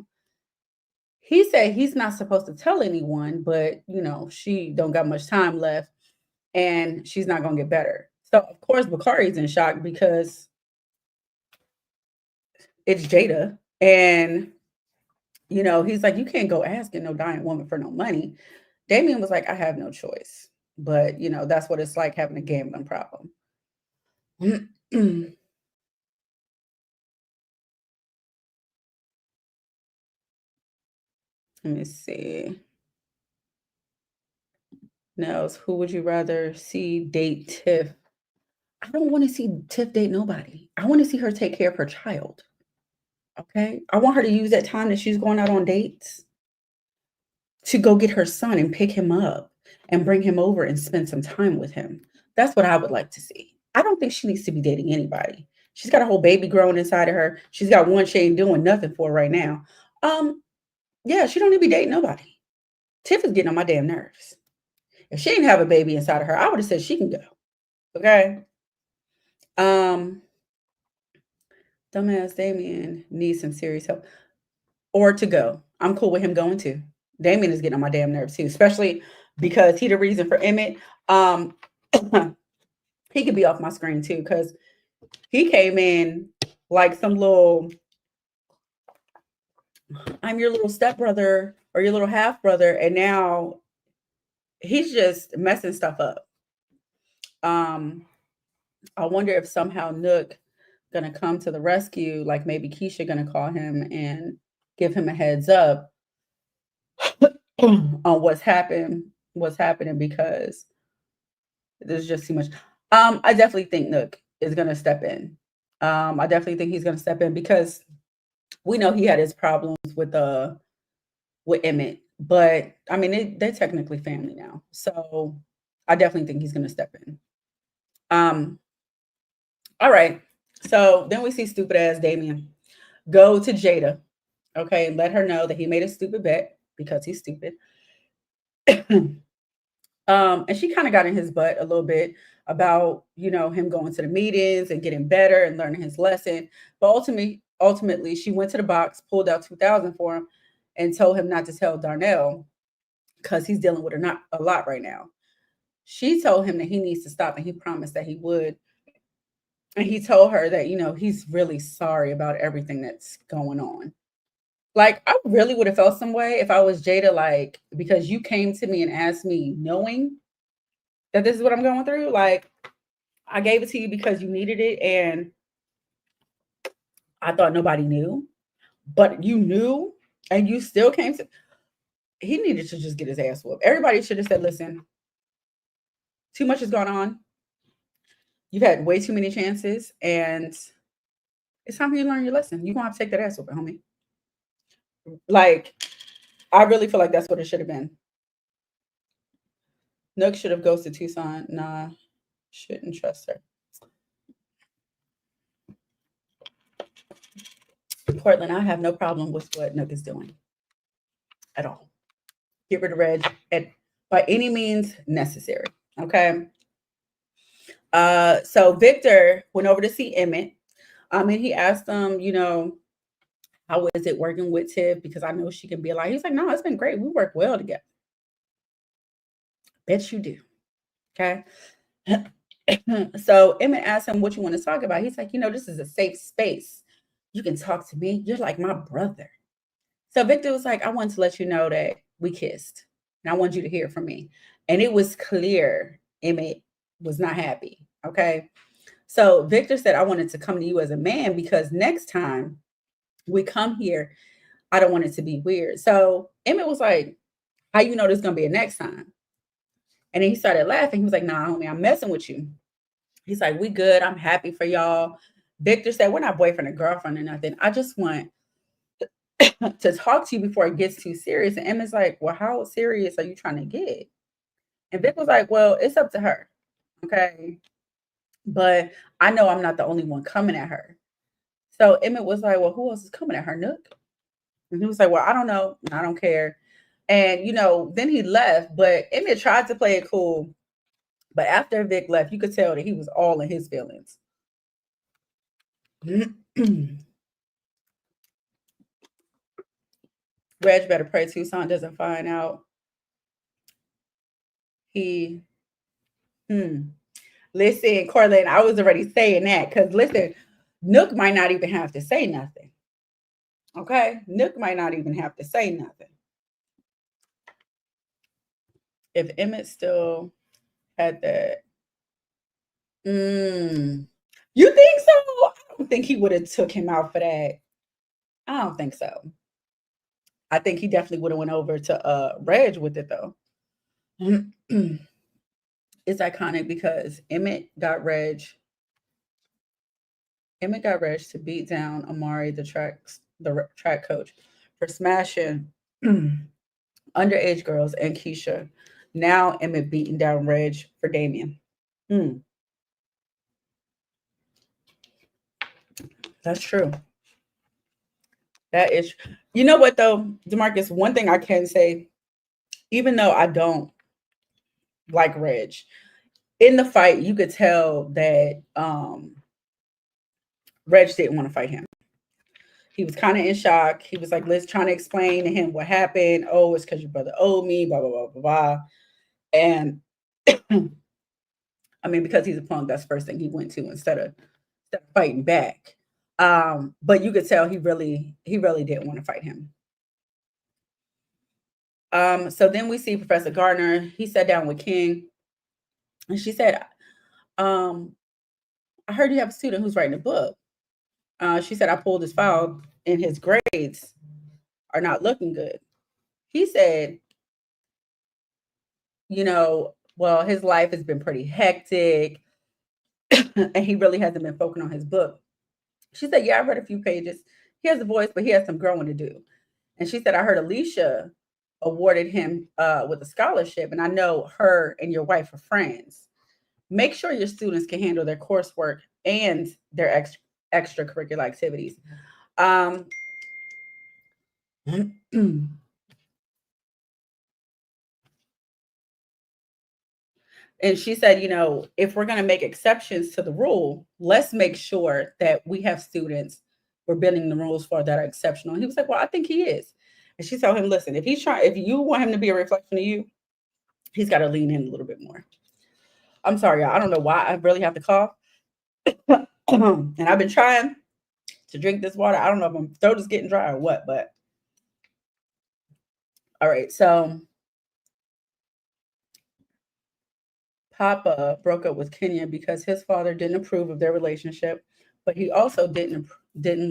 He said he's not supposed to tell anyone, but she don't got much time left and she's not going to get better. So of course Bakari's in shock because it's Jada. And he's like, you can't go asking no dying woman for no money. Damien was like, I have no choice. But that's what it's like having a gambling problem. Let me see. Nels, who would you rather see date Tiff? I don't want to see Tiff date nobody. I want to see her take care of her child. Okay. I want her to use that time that she's going out on dates to go get her son and pick him up and bring him over and spend some time with him. That's what I would like to see. I don't think she needs to be dating anybody. She's got a whole baby growing inside of her. She's got one she ain't doing nothing for right now. Yeah, she don't need to be dating nobody. Tiff is getting on my damn nerves. If she didn't have a baby inside of her, I would have said she can go. Okay. Dumbass Damien needs some serious help. Or to go. I'm cool with him going too. Damien is getting on my damn nerves too, especially because he the reason for Emmett. He could be off my screen too, because he came in like some little, I'm your little stepbrother or your little half brother, and now he's just messing stuff up. I wonder if somehow Nook gonna come to the rescue, like maybe Keisha gonna call him and give him a heads up on what's happening because there's just too much. I definitely think Nook is gonna step in. I definitely think he's gonna step in because we know he had his problems with Emmett, but I mean they're technically family now, so I definitely think he's gonna step in. All right. So then we see stupid ass Damien go to Jada, okay, and let her know that he made a stupid bet because he's stupid. And she kind of got in his butt a little bit about him going to the meetings and getting better and learning his lesson. But ultimately, she went to the box, pulled out 2,000 for him, and told him not to tell Darnell because he's dealing with a lot right now. She told him that he needs to stop, and he promised that he would. And he told her that, he's really sorry about everything that's going on. Like, I really would have felt some way if I was Jada, like, because you came to me and asked me knowing that this is what I'm going through. Like, I gave it to you because you needed it, and I thought nobody knew, but you knew, and you still came to. He needed to just get his ass whooped. Everybody should have said, listen, too much has gone on. You've had way too many chances, and it's time for you to learn your lesson. You're going to have to take that ass whooping, homie. Like, I really feel like that's what it should have been. Nook should have ghosted Tucson. Nah, shouldn't trust her. Portland, I have no problem with what Nook is doing at all. Get rid of Reg by any means necessary. Okay. So Victor went over to see Emmett. And he asked him, how is it working with Tiff? Because I know she can be a lot. He's like, no, it's been great. We work well together. Bet you do. Okay. So Emmett asked him what you want to talk about. He's like, this is a safe space. You can talk to me. You're like my brother. So Victor was like, I wanted to let you know that we kissed. And I want you to hear from me. And it was clear Emmett was not happy. Okay. So Victor said, I wanted to come to you as a man because next time we come here, I don't want it to be weird. So Emmett was like, how you know there's going to be a next time? And then he started laughing. He was like, nah, homie, I'm messing with you. He's like, we good. I'm happy for y'all. Victor said, we're not boyfriend and girlfriend or nothing. I just want to talk to you before it gets too serious. And Emma's like, well, how serious are you trying to get? And Vic was like, well, it's up to her. Okay. But I know I'm not the only one coming at her. So Emmett was like, well, who else is coming at her, Nook? And he was like, well, I don't know. I don't care. And, then he left. But Emmett tried to play it cool. But after Vic left, you could tell that he was all in his feelings. Reg better pray Tucson doesn't find out. Listen, Corlin, I was already saying that because listen, Nook might not even have to say nothing. Okay? Nook might not even have to say nothing. If Emmett still had that. You think so? I don't think he would have took him out for that. I don't think so. I think he definitely would have went over to Reg with it though. It's iconic because Emmett got Reg to beat down Amari, the track coach, for smashing underage girls and Keisha. Now Emmett beating down Reg for Damien. That's true. That is, you know what though, DeMarcus, one thing I can say, even though I don't like Reg, in the fight, you could tell that Reg didn't want to fight him. He was kind of in shock. He was like, Liz trying to explain to him what happened. Oh, it's because your brother owed me, blah, blah, blah, blah, blah. And I mean, because he's a punk, that's the first thing he went to instead of fighting back. But you could tell he really didn't want to fight him. So then we see Professor Gardner. He sat down with King, and she said, I heard you have a student who's writing a book. She said, I pulled his file, and his grades are not looking good. He said, well, his life has been pretty hectic, and he really hasn't been focusing on his book. She said, yeah, I read a few pages. He has a voice, but he has some growing to do. And she said, I heard Alicia awarded him with a scholarship, and I know her and your wife are friends. Make sure your students can handle their coursework and their extracurricular activities. And she said, if we're going to make exceptions to the rule, let's make sure that we have students we're bending the rules for that are exceptional. And he was like, well, I think he is. And she told him, listen, if you want him to be a reflection of you, he's got to lean in a little bit more. I'm sorry, y'all. I don't know why I really have to cough. And I've been trying to drink this water. I don't know if my throat is getting dry or what, but all right. So Papa broke up with Kenya because his father didn't approve of their relationship, but he also didn't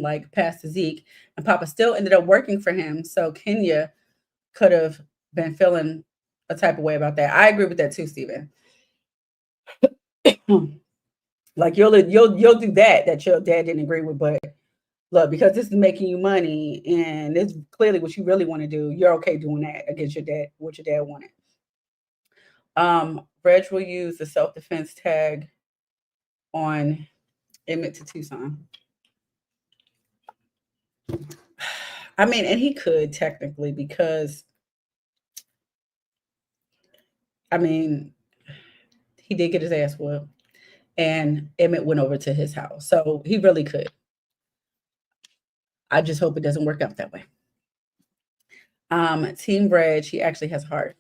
like Pastor Zeke, and Papa still ended up working for him. So Kenya could have been feeling a type of way about that. I agree with that too, Stephen. Like you'll do that your dad didn't agree with, but look, because this is making you money and it's clearly what you really want to do, you're okay doing that against your dad, what your dad wanted. Reg will use the self-defense tag on Emmett to Tucson. I mean, and he could technically because I mean, he did get his ass whooped and Emmett went over to his house. So he really could. I just hope it doesn't work out that way. Team Reg, he actually has heart.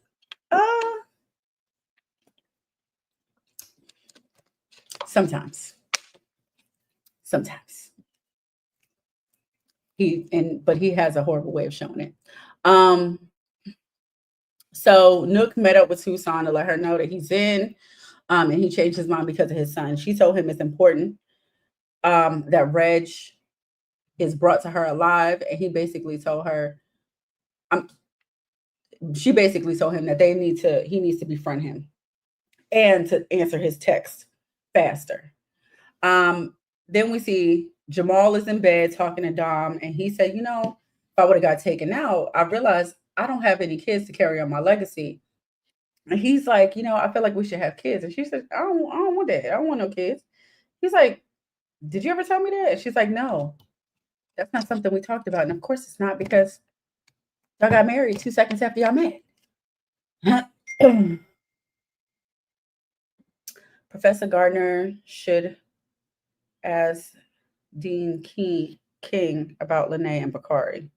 Sometimes. Sometimes. But he has a horrible way of showing it. So Nook met up with Tucson to let her know that he's in. And he changed his mind because of his son. She told him it's important that Reg is brought to her alive, and he basically told her, she basically told him that he needs to befriend him and to answer his text faster. Then we see Jamal is in bed talking to Dom, and he said, if I would have got taken out, I realized I don't have any kids to carry on my legacy. And he's like, I feel like we should have kids. And she said, I don't want that. I don't want no kids. He's like, did you ever tell me that? And she's like, no, that's not something we talked about. And of course it's not, because y'all got married 2 seconds after y'all met. Professor Gardner should ask Dean King about Lene and Bakari.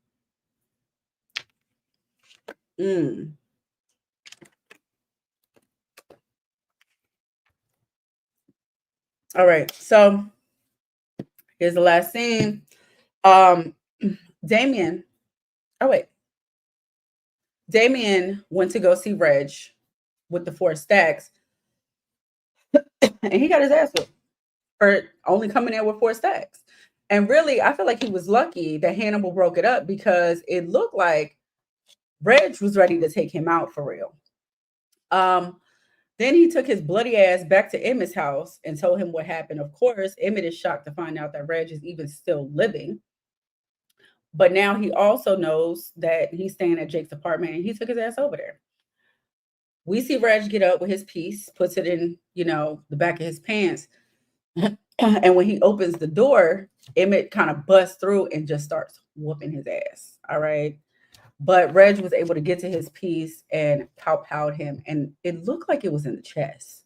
All right, so here's the last scene. Damien went to go see Reg with the 4 stacks, and he got his ass whipped for only coming in with 4 stacks. And really, I feel like he was lucky that Hannibal broke it up, because it looked like Reg was ready to take him out for real. Then he took his bloody ass back to Emmett's house and told him what happened. Of course, Emmett is shocked to find out that Reg is even still living. But now he also knows that he's staying at Jake's apartment, and he took his ass over there. We see Reg get up with his piece, puts it in, the back of his pants. And when he opens the door, Emmett kind of busts through and just starts whooping his ass. All right. But Reg was able to get to his piece and pow-powed him. And it looked like it was in the chest.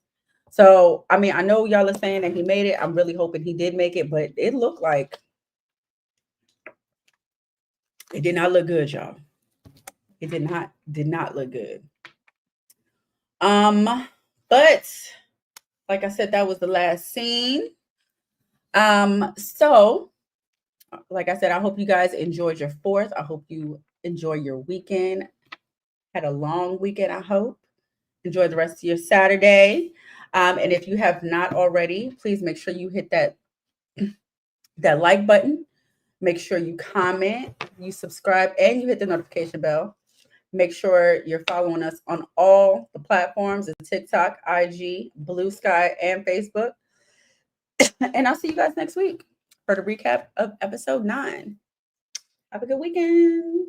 So, I mean, I know y'all are saying that he made it. I'm really hoping he did make it, but it looked like it did not look good, y'all. It did not look good. But like I said, that was the last scene. So like I said, I hope you guys enjoyed your 4th. I hope you enjoy your weekend. Had a long weekend, I hope. Enjoy the rest of your Saturday. And if you have not already, please make sure you hit that like button. Make sure you comment, you subscribe, and you hit the notification bell. Make sure you're following us on all the platforms, TikTok, IG, Blue Sky, and Facebook. And I'll see you guys next week for the recap of episode 9. Have a good weekend.